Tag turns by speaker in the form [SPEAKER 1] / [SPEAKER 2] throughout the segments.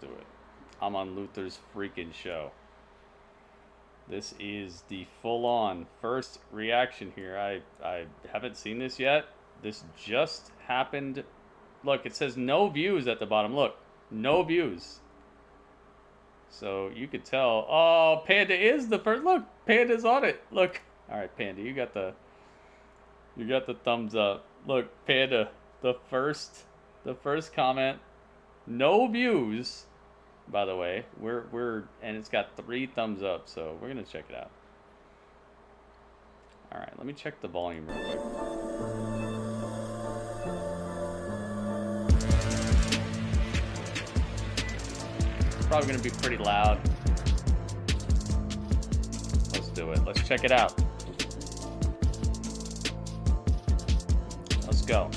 [SPEAKER 1] do it. I'm on Luther's freaking show. This is the full-on first reaction here. I haven't seen this yet. This just happened. Look, it says no views at the bottom. Look, no views. So you could tell. Oh, Panda is the first. Look, Panda's on it. Look. All right, Panda, you got the thumbs up. Look, Panda, the first comment. No views. By the way, and it's got 3 thumbs up, so we're gonna check it out. All right, let me check the volume real quick. It's probably gonna be pretty loud. Let's do it. Let's check it out. Let's go.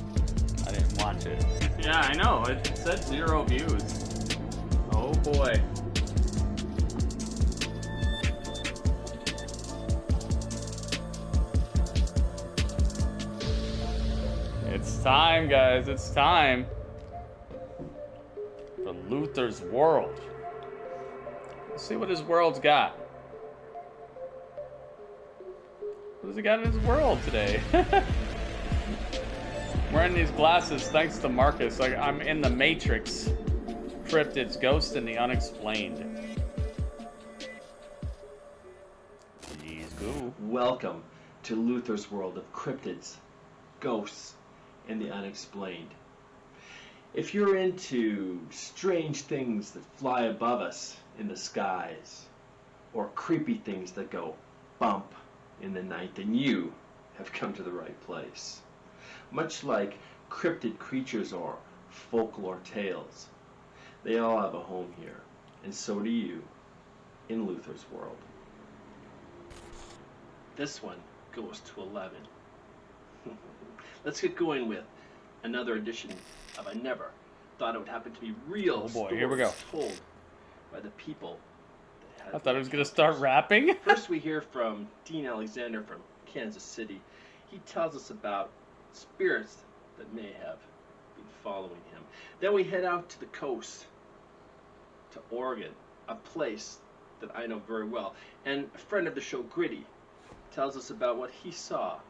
[SPEAKER 1] I didn't watch it. Yeah, I know. It said 0 views. Oh boy. It's time, guys. It's time for Luther's world. Let's see what his world's got. What has he got in his world today? Wearing these glasses thanks to Marcus. Like I'm in the Matrix. Cryptids, Ghost, and the Unexplained. Please go.
[SPEAKER 2] Welcome to Luther's world of cryptids, ghosts, and the unexplained. If you're into strange things that fly above us in the skies, or creepy things that go bump in the night, then you have come to the right place. Much like cryptid creatures or folklore tales, they all have a home here, and so do you in Luther's world. This one goes to 11. Let's get going with another edition of I Never Thought It Would Happen to Be Real.
[SPEAKER 1] Oh boy, here we go.
[SPEAKER 2] Told by the people that
[SPEAKER 1] I thought it was going to start rapping.
[SPEAKER 2] First we hear from Dean Alexander from Kansas City. He tells us about spirits that may have been following him. Then we head out to the coast, to Oregon, a place that I know very well. And a friend of the show, Gritty, tells us about what he saw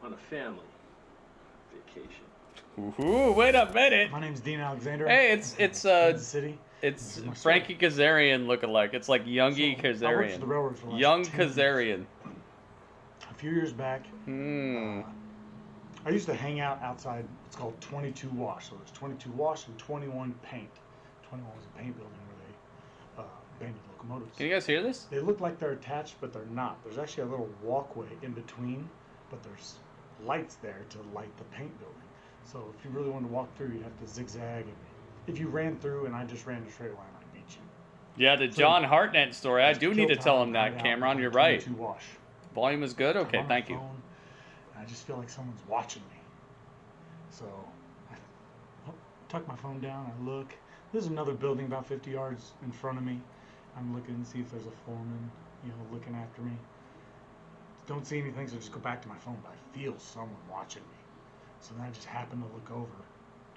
[SPEAKER 2] on a family vacation.
[SPEAKER 1] Ooh, wait a minute.
[SPEAKER 3] My name's Dean Alexander.
[SPEAKER 1] Hey, it's
[SPEAKER 3] Kansas City.
[SPEAKER 1] It's Frankie Kazarian lookalike. It's like Youngie
[SPEAKER 3] So, I worked for the railroad for the last
[SPEAKER 1] Young
[SPEAKER 3] 10 years.
[SPEAKER 1] Kazarian.
[SPEAKER 3] A few years back,
[SPEAKER 1] Hmm.
[SPEAKER 3] I used to hang out outside. It's called 22 Wash. So there's 22 Wash and 21 Paint. 21 was a paint building where they painted locomotives.
[SPEAKER 1] Can you guys hear this?
[SPEAKER 3] They look like they're attached, but they're not. There's actually a little walkway in between, but there's lights there to light the paint building. So if you really wanted to walk through, you'd have to zigzag. And if you ran through and I just ran a straight line, I'd beat you.
[SPEAKER 1] Yeah, the John Hartnett story. I do need to tell him that, Cameron. You're right.
[SPEAKER 3] 22 Wash.
[SPEAKER 1] Volume is good? Okay,
[SPEAKER 3] I'm on
[SPEAKER 1] thank
[SPEAKER 3] my
[SPEAKER 1] you.
[SPEAKER 3] phone, and I just feel like someone's watching me. So I tuck my phone down, I look. There's another building about 50 yards in front of me. I'm looking to see if there's a foreman, looking after me. Don't see anything, so I just go back to my phone, but I feel someone watching me. So then I just happen to look over,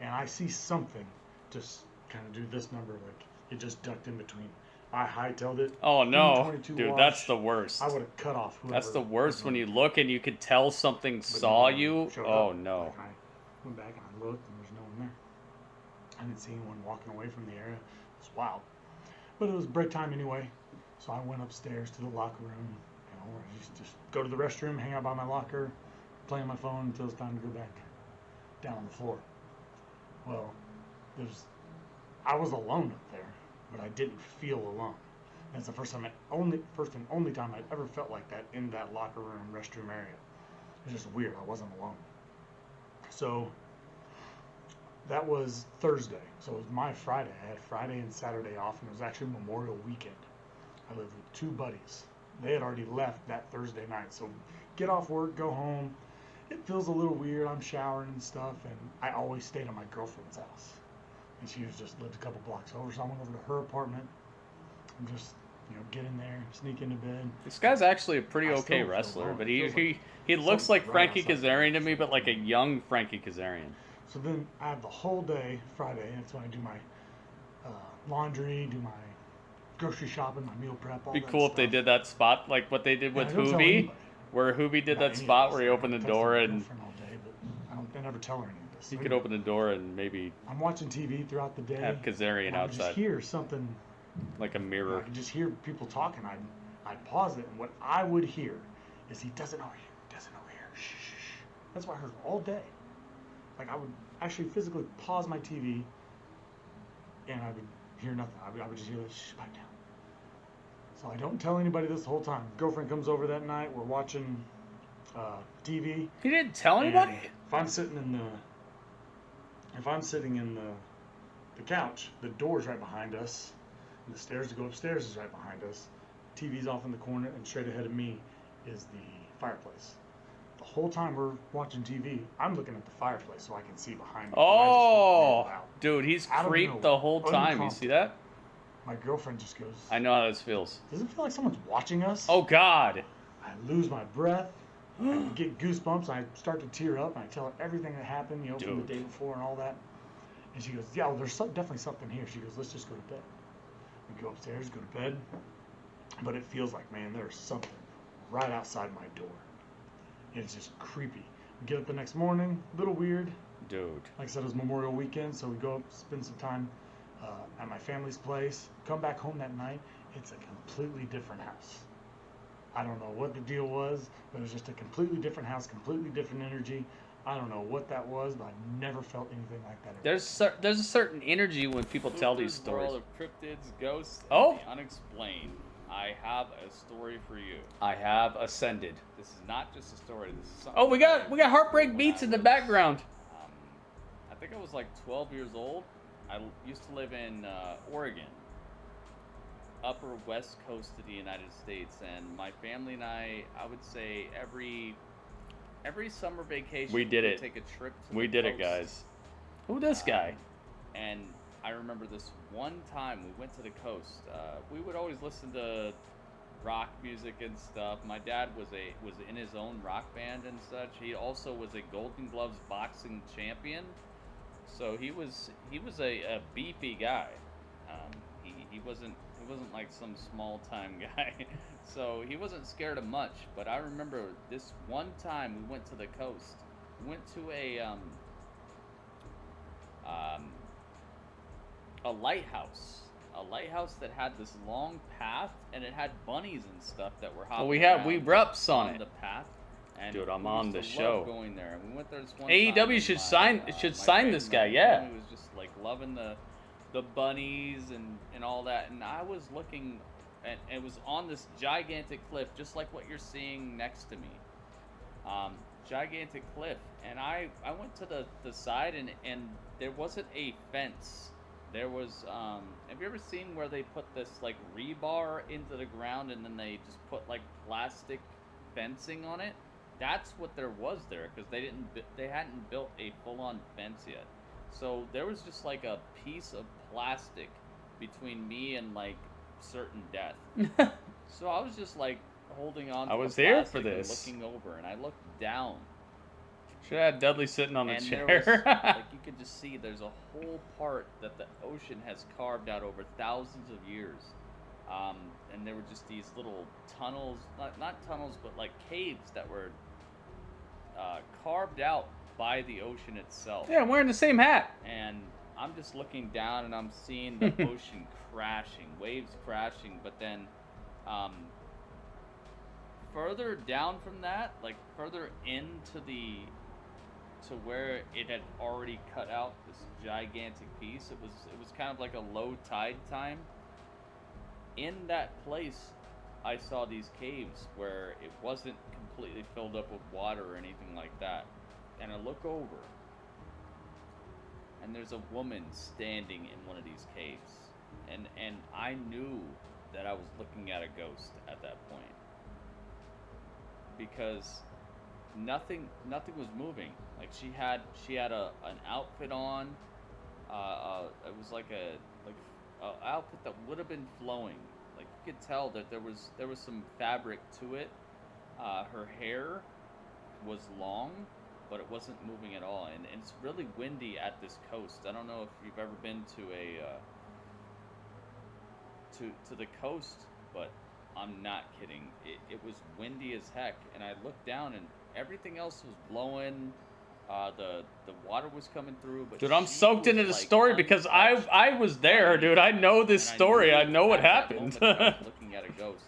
[SPEAKER 3] and I see something just kind of do this number, like it just ducked in between. I hightailed it.
[SPEAKER 1] Oh no,
[SPEAKER 3] 22
[SPEAKER 1] dude,
[SPEAKER 3] Wash.
[SPEAKER 1] that's the worst.
[SPEAKER 3] I would have cut off whoever.
[SPEAKER 1] That's the worst
[SPEAKER 3] was
[SPEAKER 1] when
[SPEAKER 3] on
[SPEAKER 1] you
[SPEAKER 3] it.
[SPEAKER 1] look and you could tell something
[SPEAKER 3] But
[SPEAKER 1] saw
[SPEAKER 3] no one
[SPEAKER 1] you.
[SPEAKER 3] showed
[SPEAKER 1] Oh
[SPEAKER 3] up.
[SPEAKER 1] no.
[SPEAKER 3] Like, I went back and I looked, and there's no one there. I didn't see anyone walking away from the area. It was wild. But it was break time anyway, so I went upstairs to the locker room. I used to just go to the restroom, hang out by my locker, play on my phone until it's time to go back down on the floor. Well, I was alone up there, but I didn't feel alone. That's the first and only time I'd ever felt like that in that locker room, restroom area. It was just weird. I wasn't alone. So that was Thursday. So it was my Friday. I had Friday and Saturday off, and it was actually Memorial Weekend. I lived with 2 buddies. They had already left that Thursday night. So get off work, go home. It feels a little weird. I'm showering and stuff, and I always stayed at my girlfriend's house. And she just lived a couple blocks over, so I went over to her apartment and just, get in there, sneak into bed.
[SPEAKER 1] This guy's actually a pretty
[SPEAKER 3] I
[SPEAKER 1] okay
[SPEAKER 3] still feel
[SPEAKER 1] wrestler,
[SPEAKER 3] alone.
[SPEAKER 1] but
[SPEAKER 3] It feels
[SPEAKER 1] he looks like
[SPEAKER 3] something's
[SPEAKER 1] Frankie
[SPEAKER 3] right outside.
[SPEAKER 1] Kazarian to me, but like a young Frankie Kazarian.
[SPEAKER 3] So then I have the whole day, Friday, and that's when I do my laundry, do my grocery shopping, my meal prep, all
[SPEAKER 1] Be
[SPEAKER 3] that
[SPEAKER 1] cool
[SPEAKER 3] stuff.
[SPEAKER 1] if they did that spot like what they did with
[SPEAKER 3] I don't tell
[SPEAKER 1] Hoobie,
[SPEAKER 3] anybody
[SPEAKER 1] where Hoobie did
[SPEAKER 3] about
[SPEAKER 1] that
[SPEAKER 3] any of
[SPEAKER 1] spot
[SPEAKER 3] this.
[SPEAKER 1] where he
[SPEAKER 3] I
[SPEAKER 1] opened the
[SPEAKER 3] texted
[SPEAKER 1] door
[SPEAKER 3] my
[SPEAKER 1] and
[SPEAKER 3] girlfriend all day, but I never tell her any of this.
[SPEAKER 1] he
[SPEAKER 3] So
[SPEAKER 1] could
[SPEAKER 3] anyway,
[SPEAKER 1] open the door and maybe
[SPEAKER 3] I'm watching TV throughout the day.
[SPEAKER 1] have Kazarian
[SPEAKER 3] and I would just
[SPEAKER 1] outside
[SPEAKER 3] hear something.
[SPEAKER 1] like a
[SPEAKER 3] You know,
[SPEAKER 1] mirror.
[SPEAKER 3] I could just hear people talking. I'd pause it, and what I would hear is he doesn't know here, doesn't know here. Shh, shh, shh. That's what I heard all day. Like I would actually physically pause my TV, and I would hear nothing. I would just hear that shh, pipe down. So I don't tell anybody this the whole time. Girlfriend comes over that night. We're watching TV.
[SPEAKER 1] He didn't tell anybody?
[SPEAKER 3] And if I'm sitting in the couch, the door's right behind us, and the stairs to go upstairs is right behind us. TV's off in the corner, and straight ahead of me is the fireplace. The whole time we're watching TV, I'm looking at the fireplace so I can see behind me.
[SPEAKER 1] Oh, dude, he's
[SPEAKER 3] Out of
[SPEAKER 1] creeped
[SPEAKER 3] nowhere,
[SPEAKER 1] the whole time. You
[SPEAKER 3] uncomfortable.
[SPEAKER 1] see that?
[SPEAKER 3] My girlfriend just goes,
[SPEAKER 1] I know how this feels.
[SPEAKER 3] does it feel like someone's watching us?
[SPEAKER 1] Oh, God.
[SPEAKER 3] I lose my breath. I get goosebumps. I start to tear up, and I tell her everything that happened, from
[SPEAKER 1] Dude.
[SPEAKER 3] the day before and all that. And she goes, yeah, well, there's definitely something here. She goes, let's just go to bed. We go upstairs, go to bed. But it feels like, man, there's something right outside my door. And it's just creepy. We get up the next morning, a little weird.
[SPEAKER 1] Dude.
[SPEAKER 3] Like I said, it was Memorial weekend, so we go up, spend some time at my family's place. Come back home that night. It's a completely different house. I don't know what the deal was, but it was just a completely different house, completely different energy. I don't know what that was, but I never felt anything like that.
[SPEAKER 1] There's a certain energy when people tell these stories.
[SPEAKER 4] World of cryptids, ghosts, and
[SPEAKER 1] Oh.
[SPEAKER 4] the unexplained. I have a story for you.
[SPEAKER 1] I have ascended.
[SPEAKER 4] This is not just a story. This is something.
[SPEAKER 1] Oh, we got heartbreak
[SPEAKER 4] when
[SPEAKER 1] beats
[SPEAKER 4] I
[SPEAKER 1] in the
[SPEAKER 4] was,
[SPEAKER 1] background.
[SPEAKER 4] I think I was like 12 years old. I used to live in Oregon, upper west coast of the United States, and my family and I would say every summer vacation
[SPEAKER 1] We did
[SPEAKER 4] would
[SPEAKER 1] it.
[SPEAKER 4] take a trip to
[SPEAKER 1] We
[SPEAKER 4] the
[SPEAKER 1] did it,
[SPEAKER 4] coast.
[SPEAKER 1] guys. Who this guy?
[SPEAKER 4] And I remember this one time we went to the coast. We would always listen to rock music and stuff. My dad was in his own rock band and such. He also was a Golden Gloves boxing champion. So he was a beefy guy. He wasn't like some small time guy. So he wasn't scared of much. But I remember this one time we went to the coast. We went to a lighthouse that had this long path, and it had bunnies and stuff that were hopping
[SPEAKER 1] We
[SPEAKER 4] around
[SPEAKER 1] reps on it.
[SPEAKER 4] the path. And
[SPEAKER 1] Dude, I'm
[SPEAKER 4] we
[SPEAKER 1] on
[SPEAKER 4] used
[SPEAKER 1] the
[SPEAKER 4] to
[SPEAKER 1] show.
[SPEAKER 4] love going there, and we went there this one
[SPEAKER 1] AEW
[SPEAKER 4] time, and
[SPEAKER 1] should
[SPEAKER 4] my
[SPEAKER 1] sign this guy, yeah.
[SPEAKER 4] family was just like loving the bunnies and all that, and I was looking, and it was on this gigantic cliff, just like what you're seeing next to me. Gigantic cliff, and I went to the side, and there wasn't a fence. There was have you ever seen where they put this like rebar into the ground and then they just put like plastic fencing on it? That's what there was there, because they hadn't built a full-on fence yet. So there was just like a piece of plastic between me and like certain death. So I was just like holding on to
[SPEAKER 1] I was
[SPEAKER 4] the
[SPEAKER 1] here for
[SPEAKER 4] plastic and
[SPEAKER 1] this.
[SPEAKER 4] looking over, and I looked down.
[SPEAKER 1] Should have had Dudley sitting on the
[SPEAKER 4] And
[SPEAKER 1] chair.
[SPEAKER 4] there was, like, you could just see there's a whole part that the ocean has carved out over thousands of years. And there were just these little tunnels, not tunnels, but like caves that were carved out by the ocean itself.
[SPEAKER 1] Yeah, I'm wearing the same hat.
[SPEAKER 4] And I'm just looking down and I'm seeing the ocean crashing, waves crashing, but then further down from that, like further into to where it had already cut out this gigantic piece, it was kind of like a low tide time. In that place, I saw these caves where it wasn't completely filled up with water or anything like that. And I look over, and there's a woman standing in one of these caves. And I knew that I was looking at a ghost at that point, because nothing was moving. Like she had an outfit on. It was like a outfit that would have been flowing. Like you could tell that there was some fabric to it. Her hair was long, but it wasn't moving at all. And it's really windy at this coast. I don't know if you've ever been to to the coast, but I'm not kidding. It was windy as heck, and I looked down and everything else was blowing. The water was coming through, but
[SPEAKER 1] Dude, I'm
[SPEAKER 4] she
[SPEAKER 1] soaked
[SPEAKER 4] was,
[SPEAKER 1] into the
[SPEAKER 4] like,
[SPEAKER 1] story because I was there,
[SPEAKER 4] by
[SPEAKER 1] dude. I know this
[SPEAKER 4] and
[SPEAKER 1] story. I
[SPEAKER 4] knew
[SPEAKER 1] know what
[SPEAKER 4] at that
[SPEAKER 1] happened.
[SPEAKER 4] moment that I was looking at a ghost,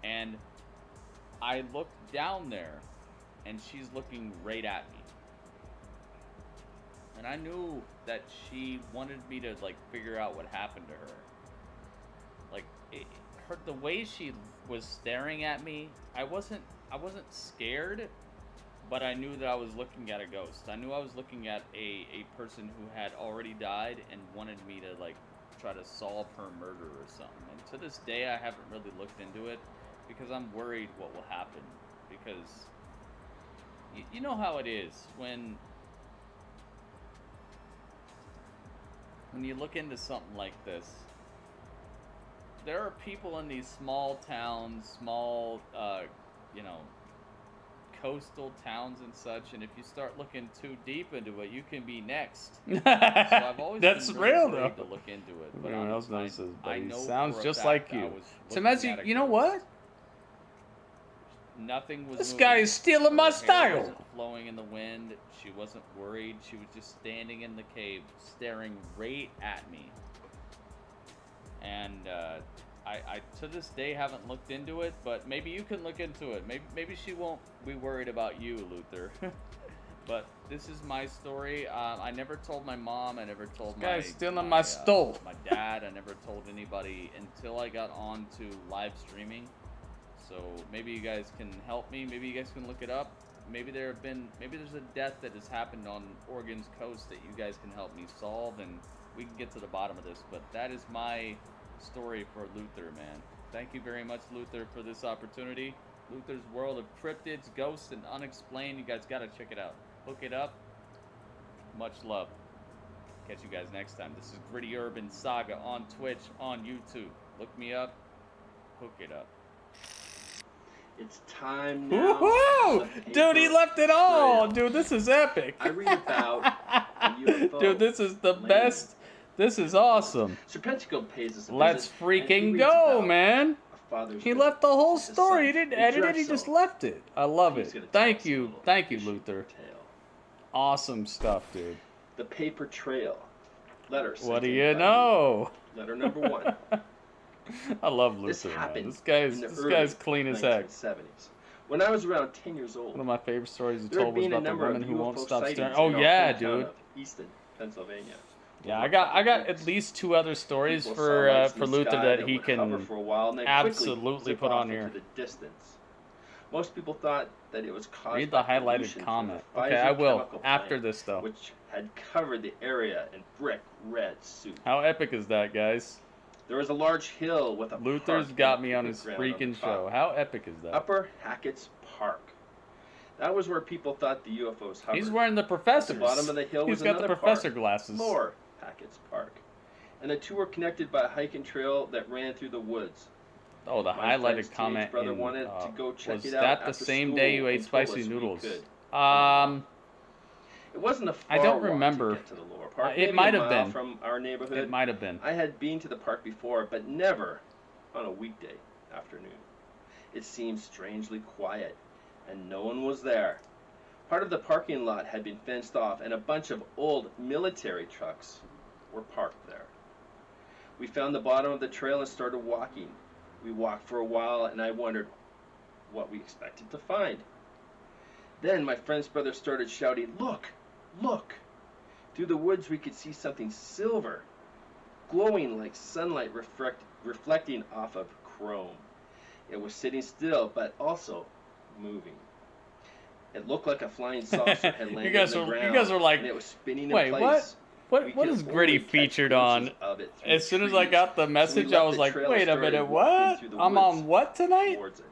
[SPEAKER 4] and I looked down there, and she's looking right at me, and I knew that she wanted me to like figure out what happened to her. Like the way she was staring at me, I wasn't scared, but I knew that I was looking at a ghost. I knew I was looking at a person who had already died and wanted me to like try to solve her murder or something. And to this day, I haven't really looked into it because I'm worried what will happen. Because you know how it is when you look into something like this. There are people in these small towns, small, coastal towns and such, and if you start looking too deep into it, you can be next. So I've always
[SPEAKER 1] That's
[SPEAKER 4] been really
[SPEAKER 1] real
[SPEAKER 4] worried
[SPEAKER 1] though.
[SPEAKER 4] to look into it. But
[SPEAKER 1] Everyone else notices, but
[SPEAKER 4] I
[SPEAKER 1] he
[SPEAKER 4] know
[SPEAKER 1] sounds
[SPEAKER 4] for a
[SPEAKER 1] just
[SPEAKER 4] fact
[SPEAKER 1] like
[SPEAKER 4] I
[SPEAKER 1] you.
[SPEAKER 4] was
[SPEAKER 1] So
[SPEAKER 4] looking
[SPEAKER 1] Messi,
[SPEAKER 4] at a
[SPEAKER 1] you know
[SPEAKER 4] ghost.
[SPEAKER 1] what?
[SPEAKER 4] Nothing was
[SPEAKER 1] This
[SPEAKER 4] moving.
[SPEAKER 1] guy is stealing my
[SPEAKER 4] Her hair
[SPEAKER 1] style.
[SPEAKER 4] wasn't flowing in the wind. She wasn't worried. She was just standing in the cave, staring right at me. And I to this day haven't looked into it, but maybe you can look into it. Maybe she won't be worried about you, Luther. But this is my story. I never told my mom. I never told
[SPEAKER 1] This guy's stealing my stole.
[SPEAKER 4] my dad. I never told anybody until I got on to live streaming. So maybe you guys can help me. Maybe you guys can look it up. Maybe there's a death that has happened on Oregon's coast that you guys can help me solve, and we can get to the bottom of this. But that is my story for Luther, man. Thank you very much, Luther, for this opportunity. Luther's World of Cryptids, Ghosts, and Unexplained. You guys gotta check it out. Hook it up. Much love. Catch you guys next time. This is Gritty Urban Saga on Twitch, on YouTube. Look me up. Hook it up.
[SPEAKER 2] It's time now.
[SPEAKER 1] Woohoo! Dude, he left it all. Dude, this is epic.
[SPEAKER 2] I read about a UFO.
[SPEAKER 1] Dude, this is the best. This is awesome.
[SPEAKER 2] Serpentico pays us a
[SPEAKER 1] Let's
[SPEAKER 2] visit, and he
[SPEAKER 1] freaking
[SPEAKER 2] reads
[SPEAKER 1] go,
[SPEAKER 2] about
[SPEAKER 1] man.
[SPEAKER 2] a father's
[SPEAKER 1] He
[SPEAKER 2] visit
[SPEAKER 1] left the whole
[SPEAKER 2] to his
[SPEAKER 1] story. He
[SPEAKER 2] son,
[SPEAKER 1] didn't edit it. He just
[SPEAKER 2] Itsthegio.
[SPEAKER 1] left it. I love
[SPEAKER 2] He's
[SPEAKER 1] it.
[SPEAKER 2] gonna tell
[SPEAKER 1] Thank
[SPEAKER 2] us a
[SPEAKER 1] you.
[SPEAKER 2] little
[SPEAKER 1] Thank you,
[SPEAKER 2] fishing
[SPEAKER 1] Luther.
[SPEAKER 2] tale.
[SPEAKER 1] Awesome stuff, dude.
[SPEAKER 2] The paper trail. Letter.
[SPEAKER 1] What do
[SPEAKER 2] sent
[SPEAKER 1] you
[SPEAKER 2] in by
[SPEAKER 1] know?
[SPEAKER 2] you. Letter number 1.
[SPEAKER 1] I love
[SPEAKER 2] This
[SPEAKER 1] Luther, man.
[SPEAKER 2] happened
[SPEAKER 1] This guy's
[SPEAKER 2] in the
[SPEAKER 1] this
[SPEAKER 2] early
[SPEAKER 1] guy's clean as heck.
[SPEAKER 2] 1970s. When I was around 10 years old.
[SPEAKER 1] One of my favorite stories he
[SPEAKER 2] There had
[SPEAKER 1] told was
[SPEAKER 2] been a
[SPEAKER 1] about the
[SPEAKER 2] number
[SPEAKER 1] woman
[SPEAKER 2] of
[SPEAKER 1] who won't
[SPEAKER 2] UFO
[SPEAKER 1] stop staring.
[SPEAKER 2] sightings
[SPEAKER 1] Oh
[SPEAKER 2] in our
[SPEAKER 1] yeah,
[SPEAKER 2] hometown
[SPEAKER 1] dude.
[SPEAKER 2] of Easton, Pennsylvania.
[SPEAKER 1] Yeah, I got at least 2 other stories
[SPEAKER 2] People
[SPEAKER 1] for
[SPEAKER 2] saw lights in the
[SPEAKER 1] Luther
[SPEAKER 2] sky
[SPEAKER 1] that he
[SPEAKER 2] would hover
[SPEAKER 1] can
[SPEAKER 2] for a while and then
[SPEAKER 1] absolutely
[SPEAKER 2] quickly zip
[SPEAKER 1] put
[SPEAKER 2] off
[SPEAKER 1] on here.
[SPEAKER 2] into the distance. Most people thought that it was caused
[SPEAKER 1] Read the
[SPEAKER 2] by
[SPEAKER 1] highlighted
[SPEAKER 2] pollution from
[SPEAKER 1] comment.
[SPEAKER 2] the
[SPEAKER 1] Okay,
[SPEAKER 2] Pfizer
[SPEAKER 1] I will
[SPEAKER 2] chemical
[SPEAKER 1] after
[SPEAKER 2] plant,
[SPEAKER 1] this though.
[SPEAKER 2] which had covered the area in brick red soup.
[SPEAKER 1] How epic is that, guys?
[SPEAKER 2] There was a large hill with a
[SPEAKER 1] Luther's
[SPEAKER 2] park
[SPEAKER 1] got
[SPEAKER 2] and a
[SPEAKER 1] me on
[SPEAKER 2] picnic
[SPEAKER 1] his
[SPEAKER 2] ground on the
[SPEAKER 1] freaking
[SPEAKER 2] top.
[SPEAKER 1] show. How epic is that?
[SPEAKER 2] Upper Hackett's Park. That was where people thought the UFOs hovered.
[SPEAKER 1] He's wearing the professor's.
[SPEAKER 2] At the bottom of the hill
[SPEAKER 1] He's
[SPEAKER 2] was
[SPEAKER 1] got the
[SPEAKER 2] another
[SPEAKER 1] professor
[SPEAKER 2] park,
[SPEAKER 1] glasses.
[SPEAKER 2] Lower Hackett's Park. And the two were connected by a hiking trail that ran through the woods.
[SPEAKER 1] Oh, the
[SPEAKER 2] My
[SPEAKER 1] highlighted
[SPEAKER 2] friend's
[SPEAKER 1] comment
[SPEAKER 2] teenage brother
[SPEAKER 1] in,
[SPEAKER 2] wanted to go check
[SPEAKER 1] was
[SPEAKER 2] it out
[SPEAKER 1] that the
[SPEAKER 2] after
[SPEAKER 1] same
[SPEAKER 2] school
[SPEAKER 1] day you
[SPEAKER 2] and
[SPEAKER 1] ate
[SPEAKER 2] told
[SPEAKER 1] spicy
[SPEAKER 2] us we
[SPEAKER 1] noodles?
[SPEAKER 2] could. It wasn't a far
[SPEAKER 1] I don't
[SPEAKER 2] walk
[SPEAKER 1] remember.
[SPEAKER 2] to get to the lower park.
[SPEAKER 1] It
[SPEAKER 2] maybe
[SPEAKER 1] might
[SPEAKER 2] a
[SPEAKER 1] have
[SPEAKER 2] mile
[SPEAKER 1] been.
[SPEAKER 2] from our neighborhood.
[SPEAKER 1] It might have been.
[SPEAKER 2] I had been to the park before, but never on a weekday afternoon. It seemed strangely quiet, and no one was there. Part of the parking lot had been fenced off, and a bunch of old military trucks were parked there. We found the bottom of the trail and started walking. We walked for a while, and I wondered what we expected to find. Then my friend's brother started shouting, "Look! Look!" Through the woods we could see something silver, glowing like sunlight reflecting off of chrome. It was sitting still, but also moving. It looked like a flying saucer had landed on the ground,
[SPEAKER 1] you guys were like,
[SPEAKER 2] and it was spinning
[SPEAKER 1] wait,
[SPEAKER 2] in
[SPEAKER 1] what?
[SPEAKER 2] place. We
[SPEAKER 1] What
[SPEAKER 2] could
[SPEAKER 1] is Gritty
[SPEAKER 2] only catch
[SPEAKER 1] featured
[SPEAKER 2] glimpses
[SPEAKER 1] on?
[SPEAKER 2] of it through
[SPEAKER 1] As soon as I
[SPEAKER 2] trees.
[SPEAKER 1] got the
[SPEAKER 2] So we
[SPEAKER 1] message,
[SPEAKER 2] left
[SPEAKER 1] I was
[SPEAKER 2] the
[SPEAKER 1] like,
[SPEAKER 2] trail and
[SPEAKER 1] wait a
[SPEAKER 2] started
[SPEAKER 1] minute,
[SPEAKER 2] walking
[SPEAKER 1] what?
[SPEAKER 2] through the
[SPEAKER 1] I'm
[SPEAKER 2] woods
[SPEAKER 1] on what tonight?
[SPEAKER 2] towards it.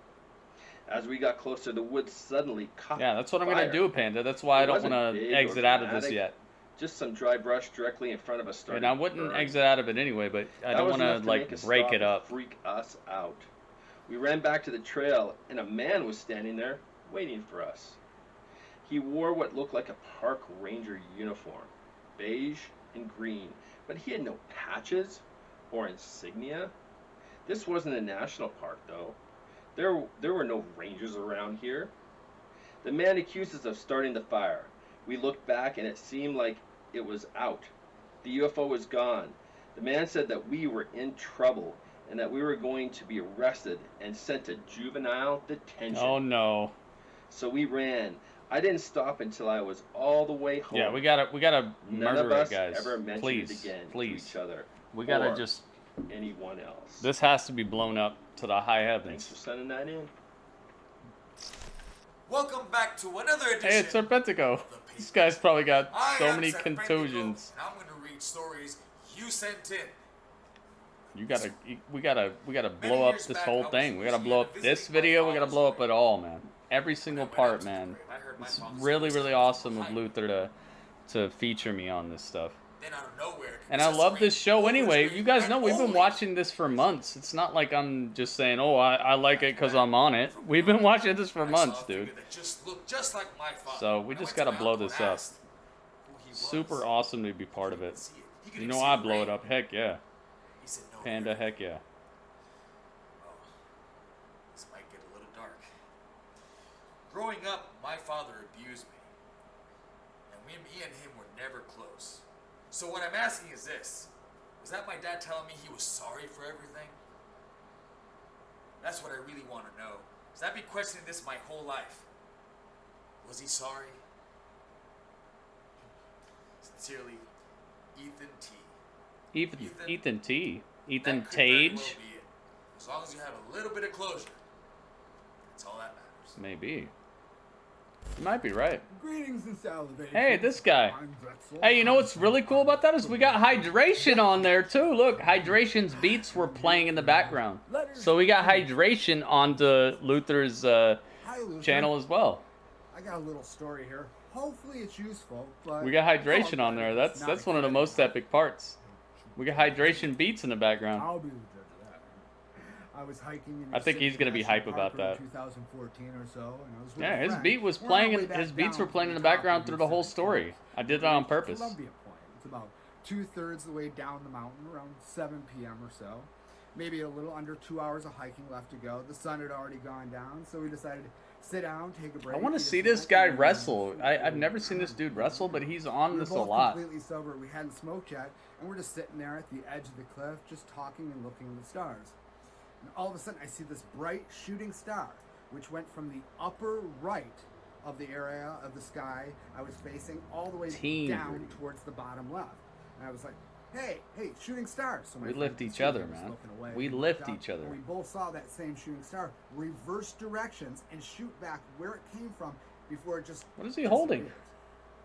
[SPEAKER 2] As we got closer, the woods suddenly caught
[SPEAKER 1] Yeah, that's what I'm
[SPEAKER 2] fire.
[SPEAKER 1] going to do, Panda. That's why I
[SPEAKER 2] It
[SPEAKER 1] don't
[SPEAKER 2] wasn't
[SPEAKER 1] want
[SPEAKER 2] big
[SPEAKER 1] to
[SPEAKER 2] or
[SPEAKER 1] exit out of this
[SPEAKER 2] dramatic.
[SPEAKER 1] yet.
[SPEAKER 2] Just some dry brush directly in front of us started
[SPEAKER 1] And I wouldn't
[SPEAKER 2] burning.
[SPEAKER 1] exit out of it anyway, but I
[SPEAKER 2] That
[SPEAKER 1] don't
[SPEAKER 2] was
[SPEAKER 1] want
[SPEAKER 2] enough
[SPEAKER 1] to, like,
[SPEAKER 2] make us
[SPEAKER 1] break
[SPEAKER 2] stop
[SPEAKER 1] it
[SPEAKER 2] and
[SPEAKER 1] up.
[SPEAKER 2] freak us out. We ran back to the trail, and a man was standing there waiting for us. He wore what looked like a park ranger uniform, beige and green, but he had no patches or insignia. This wasn't a national park, though. There were no rangers around here. The man accused us of starting the fire. We looked back and it seemed like it was out. The UFO was gone. The man said that we were in trouble and that we were going to be arrested and sent to juvenile detention.
[SPEAKER 1] Oh no.
[SPEAKER 2] So we ran. I didn't stop until I was all the way home.
[SPEAKER 1] Yeah, we gotta
[SPEAKER 2] None of
[SPEAKER 1] murder
[SPEAKER 2] us
[SPEAKER 1] it, guys.
[SPEAKER 2] ever mentioned
[SPEAKER 1] Please,
[SPEAKER 2] it again
[SPEAKER 1] please.
[SPEAKER 2] to each other.
[SPEAKER 1] We gotta
[SPEAKER 2] or
[SPEAKER 1] just.
[SPEAKER 2] anyone else.
[SPEAKER 1] This has to be blown up to the high
[SPEAKER 2] Thanks
[SPEAKER 1] heavens.
[SPEAKER 2] for sending that in.
[SPEAKER 5] Welcome back to another edition.
[SPEAKER 1] Hey, it's Serpentico. This guy's probably got so many contusions.
[SPEAKER 5] And I'm going to read stories you sent in.
[SPEAKER 1] We gotta blow up this whole thing. We gotta blow up this video. We gotta blow up it all, man. Every single part, man. It's really, really awesome of Luther to feature me on this stuff.
[SPEAKER 5] Then out of nowhere,
[SPEAKER 1] And I love this show anyway. You guys know we've been watching this for months. It's not like I'm just saying, oh, I like it because I'm on it. We've been watching this for months, dude.
[SPEAKER 5] Just like my father.
[SPEAKER 1] So we just gotta blow this up. Super awesome to be part of it. You know I blow it up. Heck yeah. Panda, heck yeah.
[SPEAKER 5] Oh, this might get a little dark. Growing up, my father abused me. And me and him were never close. So what I'm asking is this. Was that my dad telling me he was sorry for everything? That's what I really want to know. Because I've been questioning this my whole life. Was he sorry? Sincerely, Ethan T.
[SPEAKER 1] Ethan T. Ethan
[SPEAKER 5] That could very well
[SPEAKER 1] Tage.
[SPEAKER 5] be it. As long as you have a little bit of closure, that's all that matters.
[SPEAKER 1] Maybe. You might be right.
[SPEAKER 6] Greetings and salutations.
[SPEAKER 1] Hey, this guy.
[SPEAKER 6] I'm Drexel.
[SPEAKER 1] Hey, you know what's really cool about that is we got hydration on there too. Look, hydration's beats were playing in the background. So we got hydration onto Luther's
[SPEAKER 6] Hi, Luther.
[SPEAKER 1] channel as well.
[SPEAKER 6] I got a little story here. Hopefully it's useful, but
[SPEAKER 1] We got hydration on there. That's one of the most epic parts. We got hydration beats in the background.
[SPEAKER 6] I'll be the judge of that. I was hiking in
[SPEAKER 1] I think he's gonna be hype about that.
[SPEAKER 6] 2014 or so, and I was with
[SPEAKER 1] Yeah,
[SPEAKER 6] a
[SPEAKER 1] his
[SPEAKER 6] friend.
[SPEAKER 1] beat was
[SPEAKER 6] We're on
[SPEAKER 1] playing.
[SPEAKER 6] our way back
[SPEAKER 1] His beats
[SPEAKER 6] down
[SPEAKER 1] were playing in
[SPEAKER 6] from
[SPEAKER 1] the
[SPEAKER 6] top
[SPEAKER 1] background
[SPEAKER 6] of
[SPEAKER 1] through the whole
[SPEAKER 6] Yosemite
[SPEAKER 1] story.
[SPEAKER 6] Falls.
[SPEAKER 1] I did that on purpose.
[SPEAKER 6] Columbia Point. It's about 2/3 of the way down the mountain, around 7 p.m. or so. Maybe a little under 2 hours of hiking left to go. The sun had already gone down, so we decided to sit down, take a break.
[SPEAKER 1] I want to
[SPEAKER 6] eat a
[SPEAKER 1] see
[SPEAKER 6] snack,
[SPEAKER 1] this guy
[SPEAKER 6] and
[SPEAKER 1] wrestle. I've never seen this dude wrestle, but he's on
[SPEAKER 6] we were
[SPEAKER 1] this a
[SPEAKER 6] both
[SPEAKER 1] lot.
[SPEAKER 6] completely sober. We hadn't smoked yet, and we're just sitting there at the edge of the cliff, just talking and looking at the stars. And all of a sudden, I see this bright shooting star, which went from the upper right of the area of the sky I was facing all the way down towards the bottom left. And I was like, hey, shooting star. So my
[SPEAKER 1] We
[SPEAKER 6] friend
[SPEAKER 1] lift each
[SPEAKER 6] Susan
[SPEAKER 1] other,
[SPEAKER 6] was
[SPEAKER 1] man.
[SPEAKER 6] looking away.
[SPEAKER 1] We
[SPEAKER 6] looked
[SPEAKER 1] lift
[SPEAKER 6] up,
[SPEAKER 1] each other.
[SPEAKER 6] And we both saw that same shooting star reverse directions and shoot back where it came from before it just
[SPEAKER 1] What is he holding?
[SPEAKER 6] disappeared.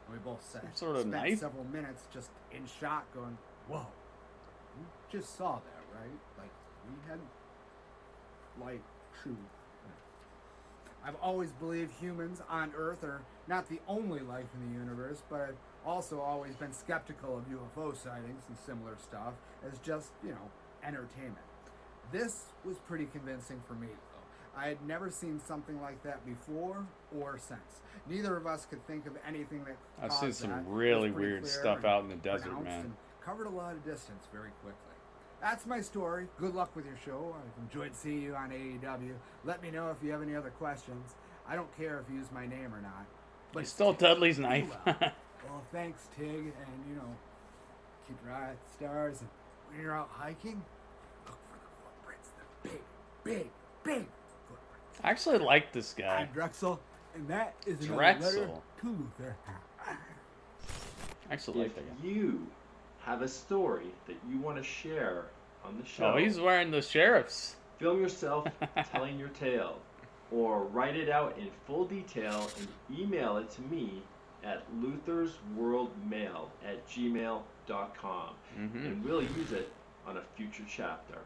[SPEAKER 6] And we both said,
[SPEAKER 1] Some sort of
[SPEAKER 6] spent
[SPEAKER 1] knife?
[SPEAKER 6] several minutes just in shock going, whoa, you just saw that, right? Like, we had light true. I've always believed humans on Earth are not the only life in the universe, but I've also always been skeptical of UFO sightings and similar stuff as just, entertainment. This was pretty convincing for me, though. I had never seen something like that before or since. Neither of us could think of anything that
[SPEAKER 1] I've
[SPEAKER 6] caused
[SPEAKER 1] seen some
[SPEAKER 6] that. It was
[SPEAKER 1] really
[SPEAKER 6] pretty
[SPEAKER 1] weird
[SPEAKER 6] clear
[SPEAKER 1] stuff
[SPEAKER 6] and
[SPEAKER 1] out in the desert,
[SPEAKER 6] pronounced
[SPEAKER 1] man.
[SPEAKER 6] and covered a lot of distance very quickly. That's my story. Good luck with your show. I've enjoyed seeing you on AEW. Let me know if you have any other questions. I don't care if you use my name or not. But
[SPEAKER 1] He stole Dudley's knife.
[SPEAKER 6] well, thanks, Tig, and keep your eye at the stars. And when you're out hiking, look for the footprints. The big footprints.
[SPEAKER 1] I actually like this
[SPEAKER 6] I'm
[SPEAKER 1] guy.
[SPEAKER 6] Drexel, and that is another
[SPEAKER 1] Drexel.
[SPEAKER 6] letter to Luther.
[SPEAKER 1] I actually like
[SPEAKER 2] If
[SPEAKER 1] that guy.
[SPEAKER 2] you have a story that you want to share on the show,
[SPEAKER 1] Oh, he's wearing the sheriff's.
[SPEAKER 2] film yourself telling your tale, or write it out in full detail and email it to me at luthersworldmail@gmail.com, and we'll use it on a future chapter.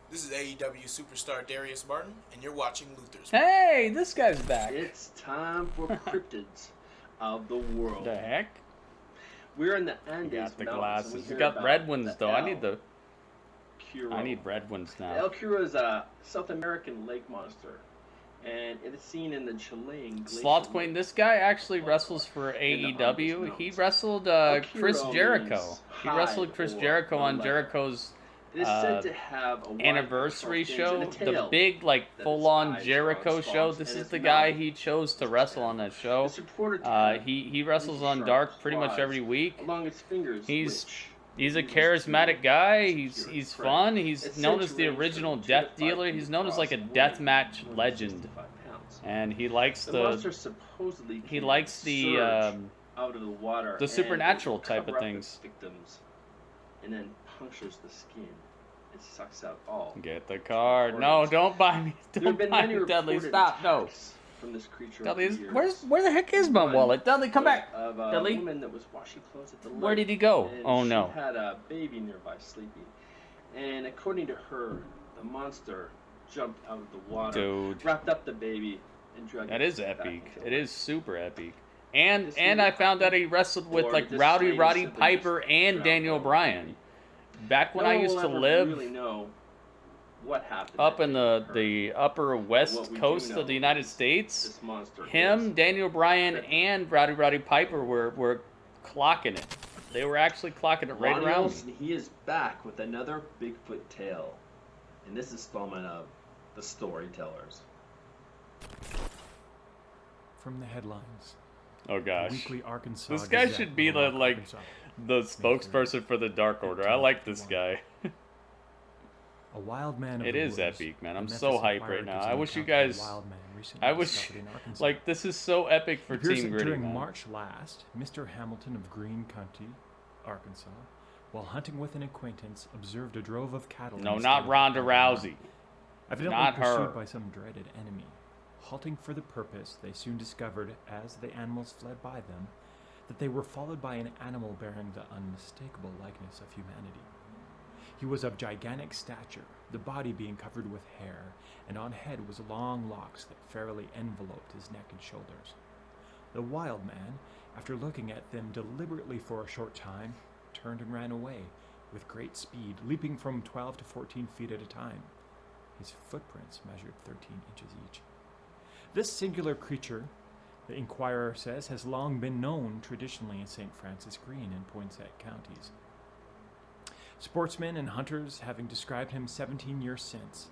[SPEAKER 5] This is AEW superstar Darius Martin, and you're watching Luther's.
[SPEAKER 1] Hey, this guy's back.
[SPEAKER 2] It's time for Cryptids of the world.
[SPEAKER 1] The heck?
[SPEAKER 2] We're in the
[SPEAKER 1] He
[SPEAKER 2] Andes
[SPEAKER 1] got the
[SPEAKER 2] Mountains, and we
[SPEAKER 1] glasses.
[SPEAKER 2] hear
[SPEAKER 1] He got
[SPEAKER 2] about
[SPEAKER 1] red ones
[SPEAKER 2] the
[SPEAKER 1] though. I
[SPEAKER 2] El
[SPEAKER 1] need the.
[SPEAKER 2] Curo.
[SPEAKER 1] I need red ones
[SPEAKER 2] The
[SPEAKER 1] now.
[SPEAKER 2] El Curo is a South American lake monster, and it is seen in the Chilean glacier
[SPEAKER 1] Sloth Queen.
[SPEAKER 2] lake.
[SPEAKER 1] This guy actually wrestles for
[SPEAKER 2] In the
[SPEAKER 1] AEW.
[SPEAKER 2] Andes
[SPEAKER 1] He
[SPEAKER 2] Mountains.
[SPEAKER 1] wrestled
[SPEAKER 2] El
[SPEAKER 1] Chris
[SPEAKER 2] Curo
[SPEAKER 1] Jericho.
[SPEAKER 2] means
[SPEAKER 1] He
[SPEAKER 2] hide
[SPEAKER 1] wrestled Chris
[SPEAKER 2] or
[SPEAKER 1] Jericho on
[SPEAKER 2] no
[SPEAKER 1] Jericho's
[SPEAKER 2] It is said to have a wide
[SPEAKER 1] anniversary
[SPEAKER 2] dorsal fins
[SPEAKER 1] show,
[SPEAKER 2] and a
[SPEAKER 1] the
[SPEAKER 2] tail
[SPEAKER 1] big like
[SPEAKER 2] that
[SPEAKER 1] full-on
[SPEAKER 2] its eyes
[SPEAKER 1] Jericho
[SPEAKER 2] are on
[SPEAKER 1] show.
[SPEAKER 2] spots,
[SPEAKER 1] This
[SPEAKER 2] and
[SPEAKER 1] is
[SPEAKER 2] its
[SPEAKER 1] the guy
[SPEAKER 2] mouth
[SPEAKER 1] he chose to
[SPEAKER 2] is
[SPEAKER 1] wrestle on
[SPEAKER 2] tanned.
[SPEAKER 1] that show.
[SPEAKER 2] It's reported to have
[SPEAKER 1] He wrestles on
[SPEAKER 2] razor-sharp
[SPEAKER 1] Dark pretty much
[SPEAKER 2] claws
[SPEAKER 1] every week.
[SPEAKER 2] along its fingers,
[SPEAKER 1] He's
[SPEAKER 2] which
[SPEAKER 1] He's a
[SPEAKER 2] used
[SPEAKER 1] charismatic
[SPEAKER 2] to
[SPEAKER 1] guy.
[SPEAKER 2] secure
[SPEAKER 1] He's
[SPEAKER 2] its prey.
[SPEAKER 1] fun. He's
[SPEAKER 2] It's
[SPEAKER 1] known
[SPEAKER 2] said
[SPEAKER 1] as
[SPEAKER 2] to
[SPEAKER 1] the
[SPEAKER 2] range
[SPEAKER 1] original
[SPEAKER 2] from 2 to
[SPEAKER 1] death
[SPEAKER 2] 5
[SPEAKER 1] dealer.
[SPEAKER 2] feet
[SPEAKER 1] He's known as
[SPEAKER 2] across
[SPEAKER 1] like a
[SPEAKER 2] and
[SPEAKER 1] death
[SPEAKER 2] weighing
[SPEAKER 1] match
[SPEAKER 2] more than
[SPEAKER 1] legend,
[SPEAKER 2] 65 pounds.
[SPEAKER 1] and he likes
[SPEAKER 2] The
[SPEAKER 1] the
[SPEAKER 2] monster supposedly
[SPEAKER 1] he
[SPEAKER 2] can
[SPEAKER 1] likes the
[SPEAKER 2] surge out of the water
[SPEAKER 1] the
[SPEAKER 2] and
[SPEAKER 1] supernatural type
[SPEAKER 2] cover
[SPEAKER 1] of
[SPEAKER 2] up its
[SPEAKER 1] things.
[SPEAKER 2] victims, and then punctures the skin. It sucks out all.
[SPEAKER 1] Get the card. No, don't buy me.
[SPEAKER 2] There have
[SPEAKER 1] Don't
[SPEAKER 2] been
[SPEAKER 1] buy
[SPEAKER 2] many
[SPEAKER 1] me, Dudley.
[SPEAKER 2] reported
[SPEAKER 1] Stop. No.
[SPEAKER 2] attacks from this creature
[SPEAKER 1] Dudley,
[SPEAKER 2] over the years.
[SPEAKER 1] where the heck is my
[SPEAKER 2] One
[SPEAKER 1] wallet? Dudley, come
[SPEAKER 2] was
[SPEAKER 1] back.
[SPEAKER 2] Of a
[SPEAKER 1] Dudley?
[SPEAKER 2] woman that was washing clothes at the
[SPEAKER 1] Where
[SPEAKER 2] lake,
[SPEAKER 1] did he go?
[SPEAKER 2] and
[SPEAKER 1] Oh
[SPEAKER 2] she
[SPEAKER 1] no.
[SPEAKER 2] had a baby nearby sleeping, and according to her, the monster jumped out of the water,
[SPEAKER 1] Dude.
[SPEAKER 2] wrapped up the baby, and dragged
[SPEAKER 1] That
[SPEAKER 2] it
[SPEAKER 1] is
[SPEAKER 2] back
[SPEAKER 1] epic.
[SPEAKER 2] into
[SPEAKER 1] It
[SPEAKER 2] life.
[SPEAKER 1] is super epic. And
[SPEAKER 2] This
[SPEAKER 1] and
[SPEAKER 2] really
[SPEAKER 1] I found that he
[SPEAKER 2] happened?
[SPEAKER 1] wrestled with
[SPEAKER 2] Or
[SPEAKER 1] like
[SPEAKER 2] this
[SPEAKER 1] Rowdy
[SPEAKER 2] claim
[SPEAKER 1] Roddy
[SPEAKER 2] simply
[SPEAKER 1] Piper
[SPEAKER 2] just
[SPEAKER 1] and
[SPEAKER 2] drowned
[SPEAKER 1] Daniel
[SPEAKER 2] out
[SPEAKER 1] Bryan.
[SPEAKER 2] already?
[SPEAKER 1] Back when
[SPEAKER 2] No
[SPEAKER 1] I
[SPEAKER 2] one
[SPEAKER 1] used
[SPEAKER 2] will
[SPEAKER 1] to
[SPEAKER 2] ever
[SPEAKER 1] live
[SPEAKER 2] really know what happened
[SPEAKER 1] up
[SPEAKER 2] that
[SPEAKER 1] in
[SPEAKER 2] day to her.
[SPEAKER 1] the upper west
[SPEAKER 2] what we do
[SPEAKER 1] coast
[SPEAKER 2] know
[SPEAKER 1] of the United
[SPEAKER 2] is
[SPEAKER 1] States,
[SPEAKER 2] This monster
[SPEAKER 1] him,
[SPEAKER 2] is
[SPEAKER 1] Daniel Bryan,
[SPEAKER 2] Cryptid.
[SPEAKER 1] and Roddy Piper were clocking it. They were actually clocking it right
[SPEAKER 2] Ronnie
[SPEAKER 1] around me.
[SPEAKER 2] Olsen, he is back with another Bigfoot tale, in this installment of The Storytellers.
[SPEAKER 7] From the headlines.
[SPEAKER 1] Oh
[SPEAKER 7] The
[SPEAKER 1] gosh.
[SPEAKER 7] Weekly Arkansas
[SPEAKER 1] This guy
[SPEAKER 7] Gazette
[SPEAKER 1] should be
[SPEAKER 7] of
[SPEAKER 1] the
[SPEAKER 7] Rock,
[SPEAKER 1] like
[SPEAKER 7] Arkansas.
[SPEAKER 1] the spokesperson for the Dark Order. I like this guy.
[SPEAKER 7] A wild man of
[SPEAKER 1] It
[SPEAKER 7] the
[SPEAKER 1] is
[SPEAKER 7] woods.
[SPEAKER 1] epic, man.
[SPEAKER 7] The
[SPEAKER 1] I'm
[SPEAKER 7] Memphis
[SPEAKER 1] so hyped
[SPEAKER 7] Inquirer
[SPEAKER 1] right now.
[SPEAKER 7] gives
[SPEAKER 1] I
[SPEAKER 7] an
[SPEAKER 1] wish you
[SPEAKER 7] account of a
[SPEAKER 1] guys
[SPEAKER 7] wild man recently
[SPEAKER 1] I wish
[SPEAKER 7] discovered in Arkansas.
[SPEAKER 1] like this is so epic for
[SPEAKER 7] It appears
[SPEAKER 1] Team
[SPEAKER 7] that
[SPEAKER 1] Gritty,
[SPEAKER 7] during
[SPEAKER 1] man.
[SPEAKER 7] March last, Mr. Hamilton of Greene County, Arkansas, while hunting with an acquaintance, observed a drove of cattle. in
[SPEAKER 1] No,
[SPEAKER 7] the
[SPEAKER 1] not
[SPEAKER 7] state of
[SPEAKER 1] Ronda
[SPEAKER 7] Alabama.
[SPEAKER 1] Rousey.
[SPEAKER 7] Evidently
[SPEAKER 1] Not
[SPEAKER 7] pursued
[SPEAKER 1] her.
[SPEAKER 7] by some dreaded enemy. Halting for the purpose, they soon discovered, as the animals fled by them, that they were followed by an animal bearing the unmistakable likeness of humanity. He was of gigantic stature, the body being covered with hair, and on head was long locks that fairly enveloped his neck and shoulders. The wild man, after looking at them deliberately for a short time, turned and ran away, with great speed, leaping from 12 to 14 feet at a time. His footprints measured 13 inches each. This singular creature, the Inquirer says, has long been known traditionally in St. Francis Green and Poinsett counties. Sportsmen and hunters having described him 17 years since.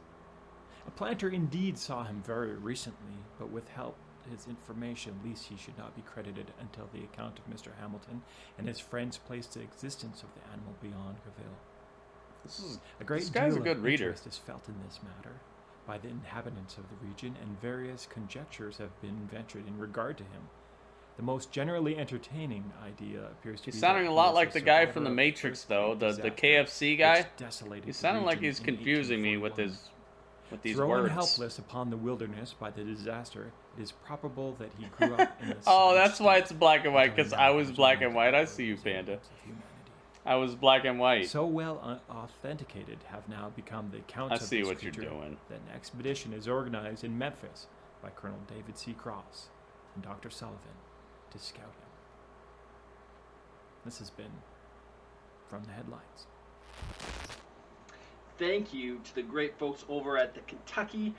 [SPEAKER 7] A planter indeed saw him very recently, but withheld his information lest he should not be credited until the account of Mr. Hamilton and his friends placed the existence of the animal beyond cavil.
[SPEAKER 1] This guy's a good reader.
[SPEAKER 7] Interest is felt in this matter by the inhabitants of the region, and various conjectures have been ventured in regard to him. The most generally entertaining idea appears to be
[SPEAKER 1] He's
[SPEAKER 7] that
[SPEAKER 1] sounding a
[SPEAKER 7] he
[SPEAKER 1] lot
[SPEAKER 7] is
[SPEAKER 1] like the guy
[SPEAKER 7] survivor
[SPEAKER 1] from The
[SPEAKER 7] of
[SPEAKER 1] Matrix, though,
[SPEAKER 7] earthquake
[SPEAKER 1] the
[SPEAKER 7] disaster
[SPEAKER 1] KFC guy.
[SPEAKER 7] which desolated
[SPEAKER 1] He's
[SPEAKER 7] the
[SPEAKER 1] sounding like
[SPEAKER 7] region
[SPEAKER 1] he's
[SPEAKER 7] in
[SPEAKER 1] confusing me with
[SPEAKER 7] 1841.
[SPEAKER 1] these
[SPEAKER 7] Thrown
[SPEAKER 1] words.
[SPEAKER 7] helpless upon the wilderness by the disaster, it is probable that he grew up in the
[SPEAKER 1] Oh,
[SPEAKER 7] savage
[SPEAKER 1] that's why
[SPEAKER 7] state
[SPEAKER 1] it's black and white,
[SPEAKER 7] until
[SPEAKER 1] because
[SPEAKER 7] he
[SPEAKER 1] I
[SPEAKER 7] now
[SPEAKER 1] was
[SPEAKER 7] has
[SPEAKER 1] black
[SPEAKER 7] learned
[SPEAKER 1] and white. I
[SPEAKER 7] the
[SPEAKER 1] see you, Panda.
[SPEAKER 7] resemblance of humanity.
[SPEAKER 1] I was black and white.
[SPEAKER 7] So well authenticated have now become the accounts
[SPEAKER 1] I
[SPEAKER 7] of
[SPEAKER 1] see
[SPEAKER 7] this
[SPEAKER 1] what you're
[SPEAKER 7] creature
[SPEAKER 1] doing.
[SPEAKER 7] that an expedition is organized in Memphis by Colonel David C. Cross and Dr. Sullivan to scout him. This has been From the Headlines.
[SPEAKER 2] Thank you to the great folks over at the Kentucky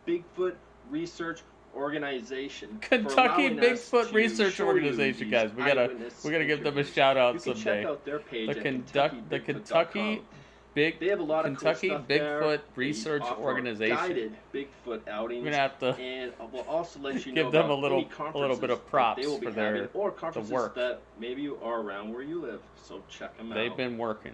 [SPEAKER 2] Bigfoot Research Organization. for
[SPEAKER 1] Kentucky
[SPEAKER 2] allowing us
[SPEAKER 1] Bigfoot
[SPEAKER 2] to
[SPEAKER 1] Research
[SPEAKER 2] show you
[SPEAKER 1] Organization,
[SPEAKER 2] these
[SPEAKER 1] guys. We gotta
[SPEAKER 2] eyewitness
[SPEAKER 1] give them a
[SPEAKER 2] interviews.
[SPEAKER 1] shout out
[SPEAKER 2] You can
[SPEAKER 1] someday.
[SPEAKER 2] check out their page
[SPEAKER 1] The
[SPEAKER 2] at
[SPEAKER 1] Kentucky
[SPEAKER 2] They have a lot of cool
[SPEAKER 1] Kentucky
[SPEAKER 2] stuff there.
[SPEAKER 1] Bigfoot
[SPEAKER 2] They
[SPEAKER 1] Research
[SPEAKER 2] offer
[SPEAKER 1] Organization.
[SPEAKER 2] guided Bigfoot outings.
[SPEAKER 1] We're gonna have to
[SPEAKER 2] and we'll also let you
[SPEAKER 1] give
[SPEAKER 2] know
[SPEAKER 1] them
[SPEAKER 2] about
[SPEAKER 1] a little
[SPEAKER 2] any
[SPEAKER 1] bit of
[SPEAKER 2] conferences that
[SPEAKER 1] props
[SPEAKER 2] they will be
[SPEAKER 1] for their
[SPEAKER 2] having, or conferences
[SPEAKER 1] work.
[SPEAKER 2] that maybe are around where you live. So check them out.
[SPEAKER 1] They've been working.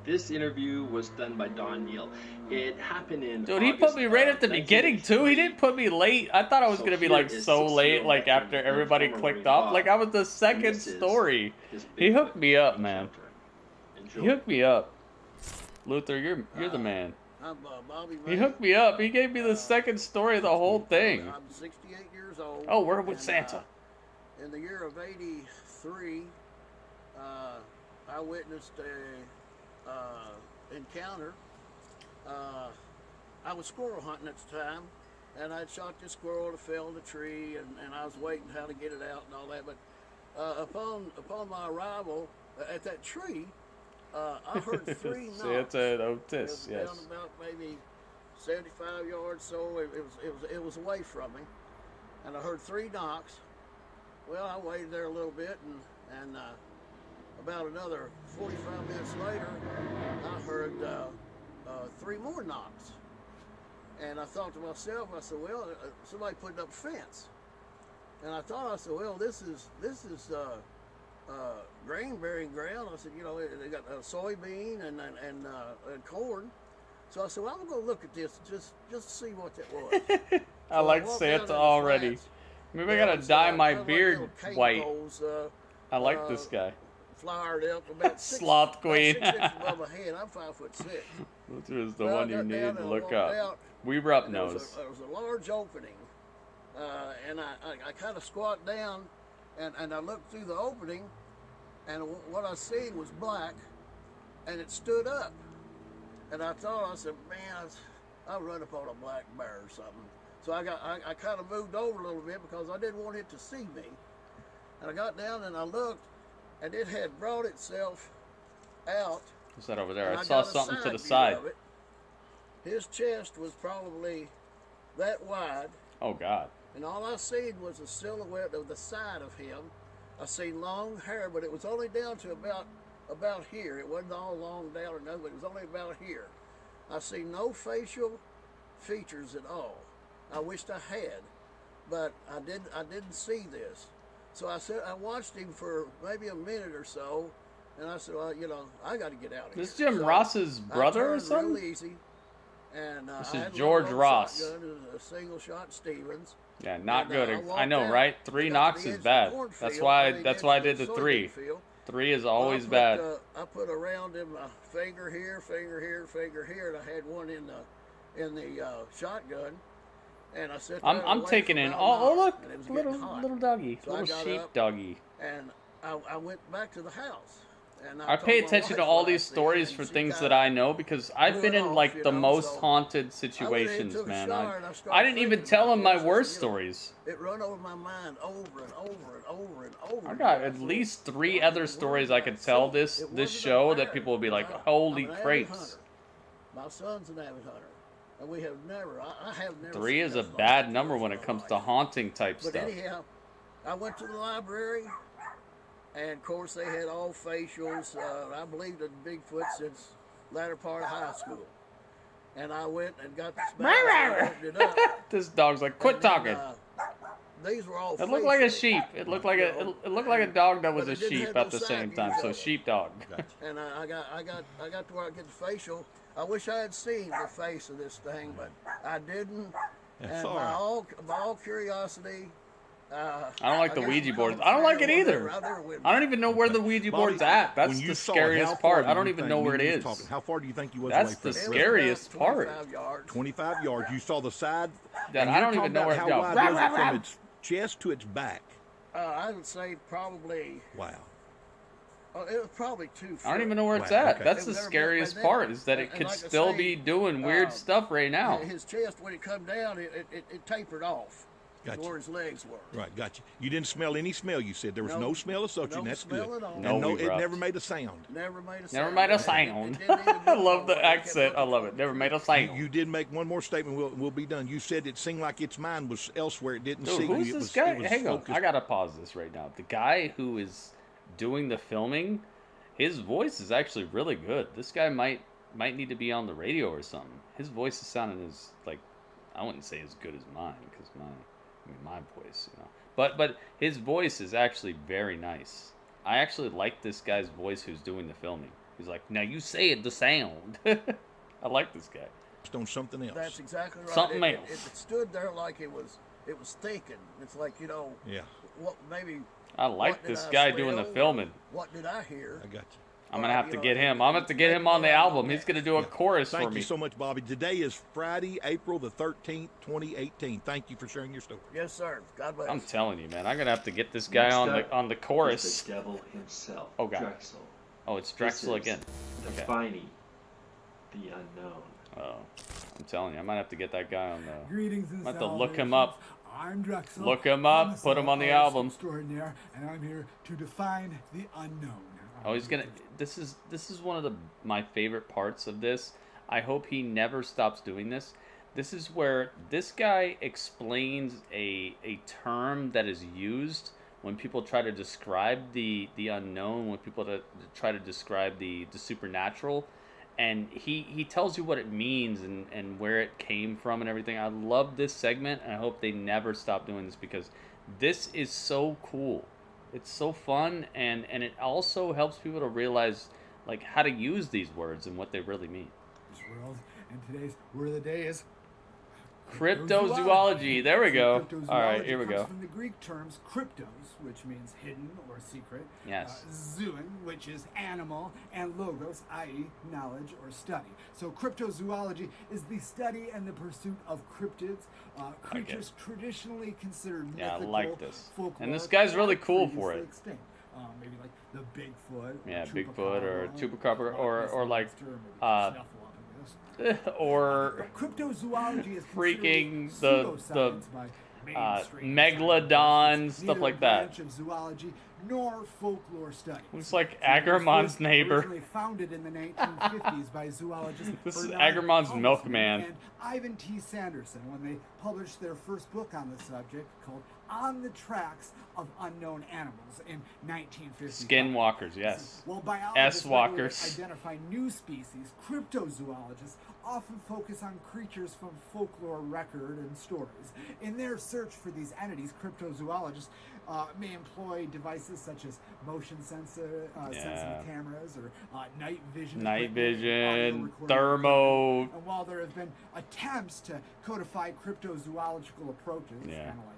[SPEAKER 2] This interview was done by Don Neal. It happened in
[SPEAKER 1] Dude, he put
[SPEAKER 2] August
[SPEAKER 1] me right
[SPEAKER 2] of
[SPEAKER 1] at the beginning too. He
[SPEAKER 2] 1983.
[SPEAKER 1] didn't put me late. I thought I was
[SPEAKER 2] So
[SPEAKER 1] gonna be
[SPEAKER 2] here
[SPEAKER 1] like
[SPEAKER 2] is
[SPEAKER 1] so
[SPEAKER 2] 6-year
[SPEAKER 1] late, like
[SPEAKER 2] veteran
[SPEAKER 1] after
[SPEAKER 2] and
[SPEAKER 1] everybody
[SPEAKER 2] former
[SPEAKER 1] clicked
[SPEAKER 2] Marine
[SPEAKER 1] off.
[SPEAKER 2] Bob.
[SPEAKER 1] Like I was the
[SPEAKER 2] And
[SPEAKER 1] second
[SPEAKER 2] this is
[SPEAKER 1] story.
[SPEAKER 2] his
[SPEAKER 1] He
[SPEAKER 2] Bigfoot
[SPEAKER 1] hooked me up, man.
[SPEAKER 2] encounter. Enjoy.
[SPEAKER 1] He hooked me up. Luther, you're the man.
[SPEAKER 8] I'm Bobby.
[SPEAKER 1] He hooked me up. He gave me the second story of the whole thing.
[SPEAKER 8] I'm 68 years old.
[SPEAKER 1] Oh, we're with
[SPEAKER 8] and,
[SPEAKER 1] Santa.
[SPEAKER 8] In the year of '83, I witnessed a encounter. I was squirrel hunting at the time, and I'd shot this squirrel that fell in the tree, and I was waiting how to get it out and all that. But upon my arrival at that tree, I heard 3 knocks.
[SPEAKER 1] See, it's an
[SPEAKER 8] It
[SPEAKER 1] Otis,
[SPEAKER 8] was
[SPEAKER 1] yes.
[SPEAKER 8] down about maybe 75 yards, so it was away from me, and I heard 3 knocks. Well, I waited there a little bit, and about another 45 minutes later, 3 more knocks. And I thought to myself, I said, well, somebody putting up a fence. And I thought, I said, well, this is grain bearing ground. I said, you know, they got soybean and corn. So I said, well, I'm going to look at this just to see what that was.
[SPEAKER 1] I like Santa already. Maybe I gotta dye my beard white. I like this guy.
[SPEAKER 8] Flowered up about
[SPEAKER 1] Sloth Queen.
[SPEAKER 8] About 6 inches above my head. I'm 5'6".
[SPEAKER 1] Luther is the one you need to look up. Weber up knows.
[SPEAKER 8] There was a large opening, and I kind of squat down, and I looked through the opening, and what I seen was black, and it stood up. And I thought, I said, man, I'll run up on a black bear or something. So I kind of moved over a little bit because I didn't want it to see me. And I got down and I looked, and it had brought itself out.
[SPEAKER 1] What's that over there? I saw something to the side.
[SPEAKER 8] His chest was probably that wide.
[SPEAKER 1] Oh, God.
[SPEAKER 8] And all I seen was a silhouette of the side of him. I seen long hair, but it was only down to about here. It wasn't all long down or nothing, but it was only about here. I see no facial features at all. I wished I had, but I didn't see this. So I watched him for maybe a minute or so, and I said, well, you know, I got to get out of here.
[SPEAKER 1] This Jim Ross's brother or something?
[SPEAKER 8] Real easy, and
[SPEAKER 1] this is George Ross.
[SPEAKER 8] A single shot Stevens.
[SPEAKER 1] Yeah, not good. I know, right? 3 knocks is bad. That's why I did the 3. 3 is always bad.
[SPEAKER 8] I put around him a finger here, finger here, finger here, and I had one in the shotgun. And I said,
[SPEAKER 1] I'm taking in. Oh, look, little doggy, so little sheep doggy.
[SPEAKER 8] And I went back to the house. And
[SPEAKER 1] I pay attention to all these stories for things that I know because I've been in like the most haunted situations, man. I didn't even tell him my worst stories.
[SPEAKER 8] It run over my mind over and over and over and over.
[SPEAKER 1] I got at least 3 other stories I could tell this show that people will be like, holy crepes.
[SPEAKER 8] My son's an avid hunter. And we have never, I have never.
[SPEAKER 1] 3 is a bad number when it comes to haunting type stuff.
[SPEAKER 8] But anyhow, I went to the library, and of course they had all facials. I believed in Bigfoot since latter part of high school. And I went and got this and opened it up.
[SPEAKER 1] This dog's like, quit talking.
[SPEAKER 8] These were all.
[SPEAKER 1] It looked like a sheep. It looked like a dog that was a sheep at the same time. So sheepdog.
[SPEAKER 8] And I got to where I get the facial. I wish I had seen the face of this thing, but I didn't. And by all curiosity,
[SPEAKER 1] I don't like the Ouija boards. I don't like it either. I don't even know where the Ouija board's at. That's the scariest part. I don't even know where it is.
[SPEAKER 9] How far do you think you was
[SPEAKER 1] away
[SPEAKER 9] from it?
[SPEAKER 1] That's the scariest part.
[SPEAKER 8] 25
[SPEAKER 9] yards. You saw the side.
[SPEAKER 1] That I don't even know where it goes.
[SPEAKER 9] How wide was it from its chest to its back?
[SPEAKER 8] I would say probably.
[SPEAKER 9] Wow.
[SPEAKER 8] It was probably 2 feet.
[SPEAKER 1] I don't even know where it's at. Okay. That's the scariest part, is that it could like still be doing weird stuff right now.
[SPEAKER 8] His chest, when it come down, it tapered off.
[SPEAKER 9] Gotcha.
[SPEAKER 8] Where his legs were.
[SPEAKER 9] Right, gotcha. You didn't smell any smell, you said. There was no smell associated. That's good.
[SPEAKER 8] At all.
[SPEAKER 1] No,
[SPEAKER 9] it never made a sound.
[SPEAKER 8] Never made a sound.
[SPEAKER 1] Never made a sound. I love the accent. I love it. Never made a sound.
[SPEAKER 9] You did make one more statement. We'll be done. You said it seemed like its mind was elsewhere. It didn't see
[SPEAKER 1] who's
[SPEAKER 9] you.
[SPEAKER 1] This guy? Hang on. I got to pause this right now. The guy who is doing the filming, his voice is actually really good. This guy might need to be on the radio or something. His voice is sounding as, like, I wouldn't say as good as mine, because my voice, you know. But his voice is actually very nice. I actually like this guy's voice who's doing the filming. He's like, now you said the sound. I like this guy.
[SPEAKER 9] It's on something else.
[SPEAKER 8] That's exactly right.
[SPEAKER 1] Something else.
[SPEAKER 8] It stood there like it was thinking. It's like, you know, what maybe.
[SPEAKER 1] I like this guy doing the filming.
[SPEAKER 8] What did I hear?
[SPEAKER 9] I got you.
[SPEAKER 1] I'm going to have to get him. I'm going to have to get him on the album. He's going to do a chorus for me.
[SPEAKER 9] Thank you so much, Bobby. Today is Friday, April the 13th, 2018. Thank you for sharing your story.
[SPEAKER 8] Yes, sir. God bless.
[SPEAKER 1] I'm telling you, man. I'm going to have to get this guy on the chorus.
[SPEAKER 2] The devil himself.
[SPEAKER 1] Oh, God.
[SPEAKER 2] Drexel.
[SPEAKER 1] Oh, it's Drexel again.
[SPEAKER 2] Defining the unknown.
[SPEAKER 1] Oh, I'm telling you, I might have to get that guy on the...
[SPEAKER 10] Greetings and
[SPEAKER 1] I have to look him up.
[SPEAKER 10] I'm Drexel.
[SPEAKER 1] Look him up. Put him on the album.
[SPEAKER 10] Extraordinaire, and I'm here to define the unknown.
[SPEAKER 1] Oh, he's gonna. This is one of my favorite parts of this. I hope he never stops doing this. This is where this guy explains a term that is used when people try to describe the unknown, when people try to describe the supernatural, and he tells you what it means and where it came from and everything. I love this segment, and I hope they never stop doing this because this is so cool. It's so fun, and it also helps people to realize like how to use these words and what they really mean.
[SPEAKER 10] This world, and today's word of the day is
[SPEAKER 1] Cryptozoology. There we go. All right, here we
[SPEAKER 10] comes
[SPEAKER 1] go.
[SPEAKER 10] From the Greek terms cryptos, which means hidden or secret.
[SPEAKER 1] Yes.
[SPEAKER 10] Zoon, which is animal, and logos, i.e., knowledge or study. So cryptozoology is the study and the pursuit of cryptids, creatures traditionally considered mythical,
[SPEAKER 1] I like this.
[SPEAKER 10] folklore,
[SPEAKER 1] And this guy's really cool for
[SPEAKER 10] previously
[SPEAKER 1] it.
[SPEAKER 10] extinct. Maybe like the Bigfoot.
[SPEAKER 1] Yeah,
[SPEAKER 10] or
[SPEAKER 1] Bigfoot or
[SPEAKER 10] Chupacabra,
[SPEAKER 1] Chupacabra or like
[SPEAKER 10] Snuffleupagus.
[SPEAKER 1] or
[SPEAKER 10] cryptozoology is
[SPEAKER 1] freaking
[SPEAKER 10] the
[SPEAKER 1] megalodon, stuff like that.
[SPEAKER 10] Branch of zoology nor folklore studies.
[SPEAKER 1] Looks like Aggermon's neighbor.
[SPEAKER 10] Originally founded in the 1950s by zoologists
[SPEAKER 1] This is
[SPEAKER 10] Bernard
[SPEAKER 1] Aggermon's
[SPEAKER 10] Thomasman
[SPEAKER 1] milkman.
[SPEAKER 10] and Ivan T. Sanderson when they published their first book on the subject called On the Tracks of Unknown Animals in 1950.
[SPEAKER 1] Skinwalkers, yes.
[SPEAKER 10] While biologists regularly
[SPEAKER 1] S-walkers.
[SPEAKER 10] identify new species, cryptozoologists often focus on creatures from folklore record and stories. In their search for these entities, cryptozoologists may employ devices such as motion sensitive cameras or night vision,
[SPEAKER 1] Night
[SPEAKER 10] equipment, audio
[SPEAKER 1] vision,
[SPEAKER 10] recording
[SPEAKER 1] thermo.
[SPEAKER 10] equipment. And while there have been attempts to codify cryptozoological approaches,
[SPEAKER 1] Yeah.
[SPEAKER 10] kind of like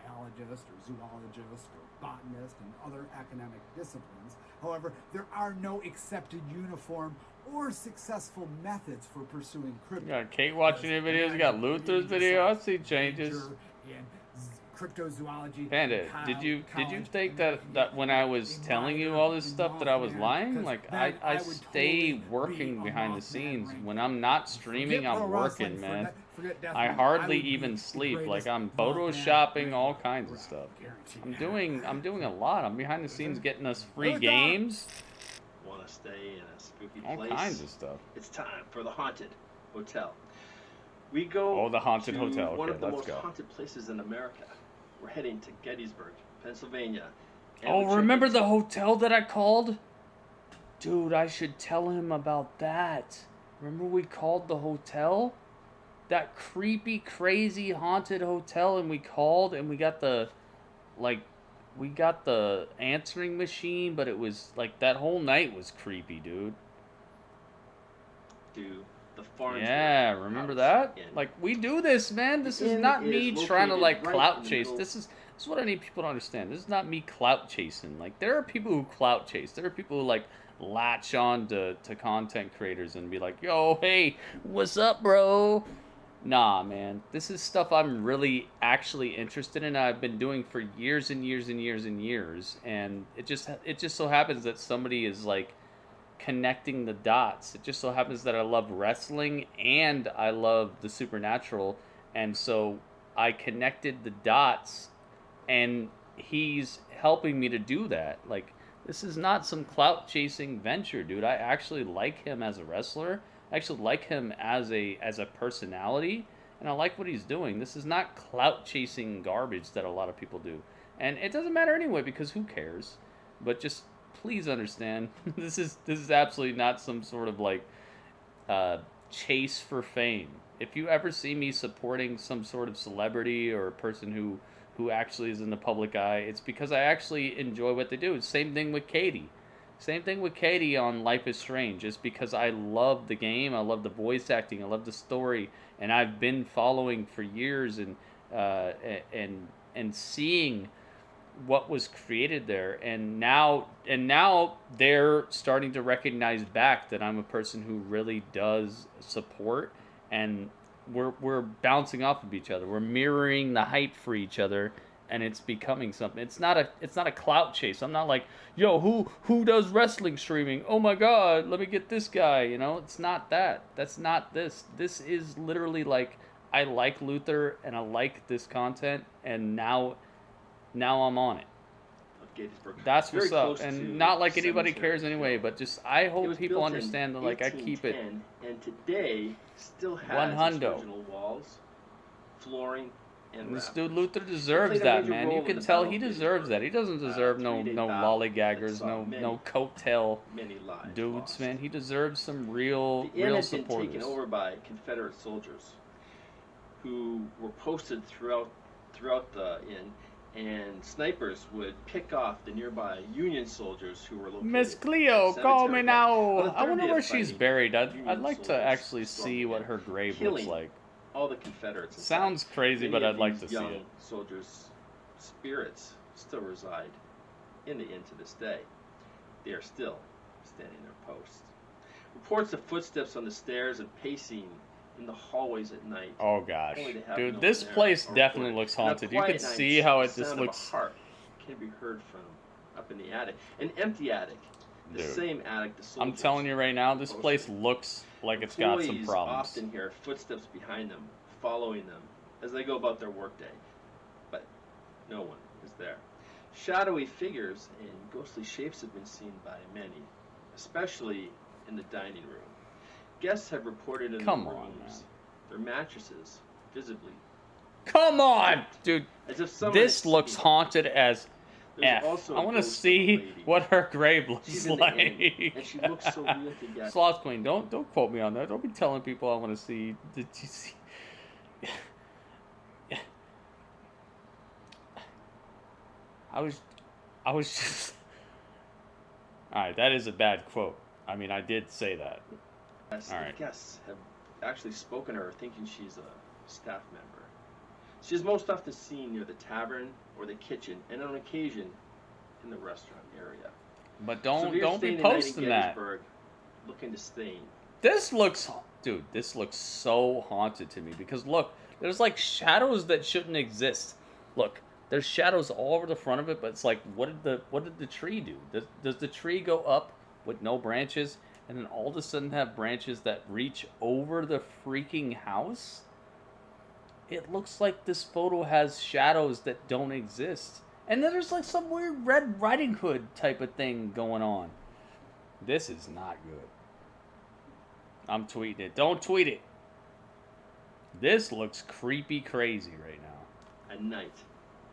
[SPEAKER 10] biologist or zoologist or botanist and other academic disciplines. However, there are no accepted uniform or successful methods for pursuing cryptids.
[SPEAKER 1] You got Kate watching your videos. You got Luther's video. I see changes.
[SPEAKER 10] Cryptozoology.
[SPEAKER 1] Panda, did you think that when I was telling you all this stuff that I was lying? Like I stay working behind the scenes. When I'm not streaming, I'm working, man. I hardly even sleep. Like I'm photoshopping all kinds of stuff. I'm doing a lot. I'm behind the scenes getting us free games.
[SPEAKER 2] Want to stay in a spooky
[SPEAKER 1] All
[SPEAKER 2] place?
[SPEAKER 1] kinds of stuff.
[SPEAKER 2] It's time for the haunted hotel. We go
[SPEAKER 1] the haunted
[SPEAKER 2] to
[SPEAKER 1] hotel.
[SPEAKER 2] one
[SPEAKER 1] Okay,
[SPEAKER 2] of the
[SPEAKER 1] let's
[SPEAKER 2] most
[SPEAKER 1] go.
[SPEAKER 2] haunted places in America. We're heading to Gettysburg, Pennsylvania. And
[SPEAKER 1] Oh,
[SPEAKER 2] we're
[SPEAKER 1] remember
[SPEAKER 2] checking-
[SPEAKER 1] the hotel that I called? Dude, I should tell him about that. Remember we called the hotel? That creepy, crazy, haunted hotel, and we called and we got the answering machine, but it was like that whole night was creepy, dude.
[SPEAKER 2] to the Farnsworth
[SPEAKER 1] Yeah, remember
[SPEAKER 2] house
[SPEAKER 1] that?
[SPEAKER 2] in-
[SPEAKER 1] Like we do this, man. This
[SPEAKER 2] The
[SPEAKER 1] is
[SPEAKER 2] inn
[SPEAKER 1] not
[SPEAKER 2] is
[SPEAKER 1] me trying to
[SPEAKER 2] located
[SPEAKER 1] like
[SPEAKER 2] right
[SPEAKER 1] clout
[SPEAKER 2] in the
[SPEAKER 1] chase.
[SPEAKER 2] middle-
[SPEAKER 1] This is what I need people to understand. This is not me clout chasing. Like there are people who clout chase. There are people who like latch on to content creators and be like, "Yo, hey, what's up, bro?" Nah, man. This is stuff I'm really actually interested in. I've been doing for years and years and years and years, and it just so happens that somebody is like connecting the dots. It just so happens that I love wrestling and I love the supernatural, and so I connected the dots, and he's helping me to do that. Like this is not some clout chasing venture, dude. I actually like him as a wrestler. I actually like him as a personality, and I like what he's doing. This is not clout chasing garbage that a lot of people do, and it doesn't matter anyway because who cares? But just please understand, this is absolutely not some sort of like chase for fame. If you ever see me supporting some sort of celebrity or a person who actually is in the public eye, it's because I actually enjoy what they do. Same thing with Katie. Same thing with Katie on Life is Strange. It's because I love the game, I love the voice acting, I love the story, and I've been following for years and seeing what was created there, and now they're starting to recognize back that I'm a person who really does support, and we're bouncing off of each other. We're mirroring the hype for each other, and it's becoming something. It's not a clout chase. I'm not like, yo, who does wrestling streaming? Oh my god, let me get this guy, you know? It's not that. That's not this. This is literally like, I like Luther and I like this content, and now I'm on it.
[SPEAKER 2] Gettysburg.
[SPEAKER 1] That's
[SPEAKER 2] Very
[SPEAKER 1] what's up.
[SPEAKER 2] close to
[SPEAKER 1] And not like anybody
[SPEAKER 2] cemetery.
[SPEAKER 1] cares anyway, but just I
[SPEAKER 2] It
[SPEAKER 1] hope
[SPEAKER 2] was
[SPEAKER 1] people
[SPEAKER 2] built in
[SPEAKER 1] understand that like I keep it
[SPEAKER 2] 1810, and today still has
[SPEAKER 1] One
[SPEAKER 2] its
[SPEAKER 1] hundo.
[SPEAKER 2] original walls, flooring, and
[SPEAKER 1] This
[SPEAKER 2] rappers.
[SPEAKER 1] dude Luther
[SPEAKER 2] They
[SPEAKER 1] deserves
[SPEAKER 2] played a
[SPEAKER 1] that,
[SPEAKER 2] major
[SPEAKER 1] man.
[SPEAKER 2] role
[SPEAKER 1] You
[SPEAKER 2] in
[SPEAKER 1] can
[SPEAKER 2] the
[SPEAKER 1] tell
[SPEAKER 2] Battle
[SPEAKER 1] he
[SPEAKER 2] of
[SPEAKER 1] deserves
[SPEAKER 2] Gettysburg,
[SPEAKER 1] that. He doesn't deserve no
[SPEAKER 2] three-day
[SPEAKER 1] no
[SPEAKER 2] battle
[SPEAKER 1] lollygaggers,
[SPEAKER 2] that saw
[SPEAKER 1] no
[SPEAKER 2] many,
[SPEAKER 1] coattail
[SPEAKER 2] many lives
[SPEAKER 1] dudes,
[SPEAKER 2] lost.
[SPEAKER 1] man. He deserves some real
[SPEAKER 2] The inn
[SPEAKER 1] real
[SPEAKER 2] had been
[SPEAKER 1] supporters.
[SPEAKER 2] taken over by Confederate soldiers who were posted throughout the inn, and snipers would pick off the nearby Union soldiers who were located.
[SPEAKER 1] Miss
[SPEAKER 2] at
[SPEAKER 1] Cleo,
[SPEAKER 2] the
[SPEAKER 1] call
[SPEAKER 2] cemetery.
[SPEAKER 1] me now.
[SPEAKER 2] On the
[SPEAKER 1] I
[SPEAKER 2] third
[SPEAKER 1] wonder
[SPEAKER 2] day
[SPEAKER 1] where
[SPEAKER 2] of
[SPEAKER 1] she's
[SPEAKER 2] fighting,
[SPEAKER 1] buried. I'd
[SPEAKER 2] Union
[SPEAKER 1] like to
[SPEAKER 2] soldiers
[SPEAKER 1] actually
[SPEAKER 2] stormed
[SPEAKER 1] see
[SPEAKER 2] the
[SPEAKER 1] what
[SPEAKER 2] inn,
[SPEAKER 1] her grave
[SPEAKER 2] killing
[SPEAKER 1] looks like.
[SPEAKER 2] all the Confederates. inside.
[SPEAKER 1] Sounds crazy,
[SPEAKER 2] Many
[SPEAKER 1] but
[SPEAKER 2] of
[SPEAKER 1] I'd like
[SPEAKER 2] these
[SPEAKER 1] to see
[SPEAKER 2] young
[SPEAKER 1] it.
[SPEAKER 2] soldiers' spirits still reside in the inn to this day. They are still standing their posts. Reports of footsteps on the stairs and pacing in the hallways at night.
[SPEAKER 1] Oh gosh,
[SPEAKER 2] Only to have
[SPEAKER 1] dude,
[SPEAKER 2] no
[SPEAKER 1] this
[SPEAKER 2] one there
[SPEAKER 1] place
[SPEAKER 2] or
[SPEAKER 1] definitely
[SPEAKER 2] reported.
[SPEAKER 1] looks
[SPEAKER 2] On a
[SPEAKER 1] haunted. You
[SPEAKER 2] quiet
[SPEAKER 1] can
[SPEAKER 2] night,
[SPEAKER 1] see how
[SPEAKER 2] the
[SPEAKER 1] it just
[SPEAKER 2] sound
[SPEAKER 1] looks.
[SPEAKER 2] of a harp can be heard from up in the attic, an empty attic, the
[SPEAKER 1] Dude.
[SPEAKER 2] same attic the soldiers.
[SPEAKER 1] I'm telling you right now, this place
[SPEAKER 2] posted.
[SPEAKER 1] looks like it's got some
[SPEAKER 2] Employees
[SPEAKER 1] problems.
[SPEAKER 2] often hear footsteps behind them, following them as they go about their workday, but no one is there. Shadowy figures and ghostly shapes have been seen by many, especially in the dining room. Guests have reported in
[SPEAKER 1] Come
[SPEAKER 2] the
[SPEAKER 1] on,
[SPEAKER 2] rooms
[SPEAKER 1] man.
[SPEAKER 2] their mattresses visibly.
[SPEAKER 1] Come on, dude.
[SPEAKER 2] As if someone
[SPEAKER 1] This
[SPEAKER 2] had
[SPEAKER 1] looks
[SPEAKER 2] seen.
[SPEAKER 1] haunted as
[SPEAKER 2] There's
[SPEAKER 1] F.
[SPEAKER 2] also
[SPEAKER 1] I
[SPEAKER 2] a
[SPEAKER 1] want to
[SPEAKER 2] ghost of a
[SPEAKER 1] see
[SPEAKER 2] lady.
[SPEAKER 1] what her grave looks
[SPEAKER 2] She's in the
[SPEAKER 1] like.
[SPEAKER 2] inn, and she looks so real to get.
[SPEAKER 1] Sloth Queen, don't quote me on that. Don't be telling people I want to see. Did you see? I was just. All right, that is a bad quote. I mean, I did say that.
[SPEAKER 2] Yes,
[SPEAKER 1] All
[SPEAKER 2] the
[SPEAKER 1] right.
[SPEAKER 2] guests have actually spoken to her thinking she's a staff member. She is most often seen near the tavern or the kitchen, and on occasion in the restaurant area.
[SPEAKER 1] But
[SPEAKER 2] So if you're
[SPEAKER 1] don't be
[SPEAKER 2] staying the night in
[SPEAKER 1] posting that.
[SPEAKER 2] Gettysburg, looking to stain.
[SPEAKER 1] This looks, dude, this looks so haunted to me because look, there's like shadows that shouldn't exist. Look, there's shadows all over the front of it, but it's like, what did the tree do? Does the tree go up with no branches and then all of a sudden have branches that reach over the freaking house? It looks like this photo has shadows that don't exist. And then there's like some weird Red Riding Hood type of thing going on. This is not good. I'm tweeting it. Don't tweet it. This looks creepy crazy right now.
[SPEAKER 2] At night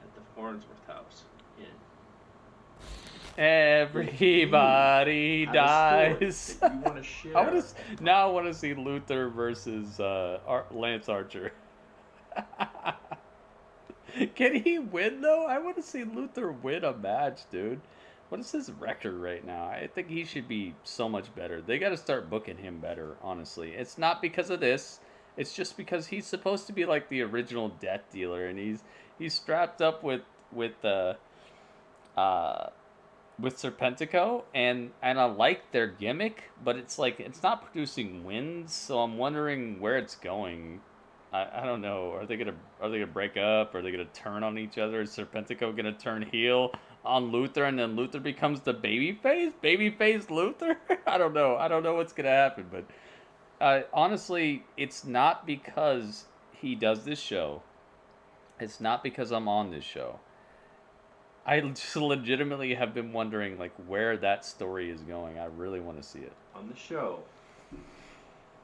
[SPEAKER 2] at the Farnsworth house in.
[SPEAKER 1] Everybody
[SPEAKER 2] Have a
[SPEAKER 1] dies.
[SPEAKER 2] story that you want to share.
[SPEAKER 1] I want to see Luther versus Lance Archer. Can he win though? I want to see Luther win a match, dude. What is his record right now? I think he should be so much better. They got to start booking him better, honestly. It's not because of this. It's just because he's supposed to be like the original death dealer, and he's strapped up with Serpentico, and I like their gimmick, but it's like it's not producing wins. So I'm wondering where it's going. I don't know. Are they gonna break up? Are they gonna turn on each other? Is Serpentico gonna turn heel on Luther, and then Luther becomes the babyface Luther? I don't know. I don't know what's gonna happen, but honestly, it's not because he does this show. It's not because I'm on this show. I just legitimately have been wondering like where that story is going. I really want to see it.
[SPEAKER 2] On the show,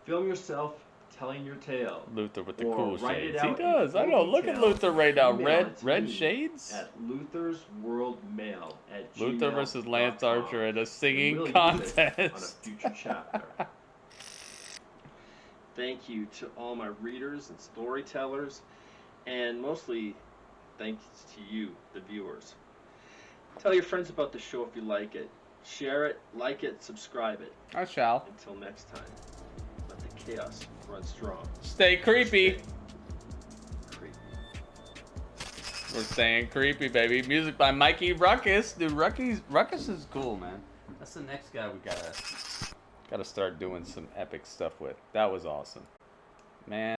[SPEAKER 2] film yourself telling your tale.
[SPEAKER 1] Luther with the
[SPEAKER 2] Or
[SPEAKER 1] cool
[SPEAKER 2] write it
[SPEAKER 1] shades. He
[SPEAKER 2] out in
[SPEAKER 1] does. I
[SPEAKER 2] full
[SPEAKER 1] know. Look at
[SPEAKER 2] detail.
[SPEAKER 1] Luther right now.
[SPEAKER 2] Email it to
[SPEAKER 1] Red
[SPEAKER 2] me
[SPEAKER 1] shades.
[SPEAKER 2] At Luther's World Mail at
[SPEAKER 1] Luther versus Lance
[SPEAKER 2] gmail.com.
[SPEAKER 1] Archer in a
[SPEAKER 2] And
[SPEAKER 1] singing
[SPEAKER 2] we'll use it
[SPEAKER 1] contest.
[SPEAKER 2] on a future chapter. Thank you to all my readers and storytellers, and mostly thanks to you, the viewers. Tell your friends about the show if you like it. Share it, like it, subscribe it.
[SPEAKER 1] I shall.
[SPEAKER 2] Until next time, let the chaos run strong.
[SPEAKER 1] Stay creepy.
[SPEAKER 2] Stay creepy.
[SPEAKER 1] We're staying creepy, baby. Music by Mikey Ruckus. Dude, Ruckus is cool, man. That's the next guy we gotta start doing some epic stuff with. That was awesome. Man.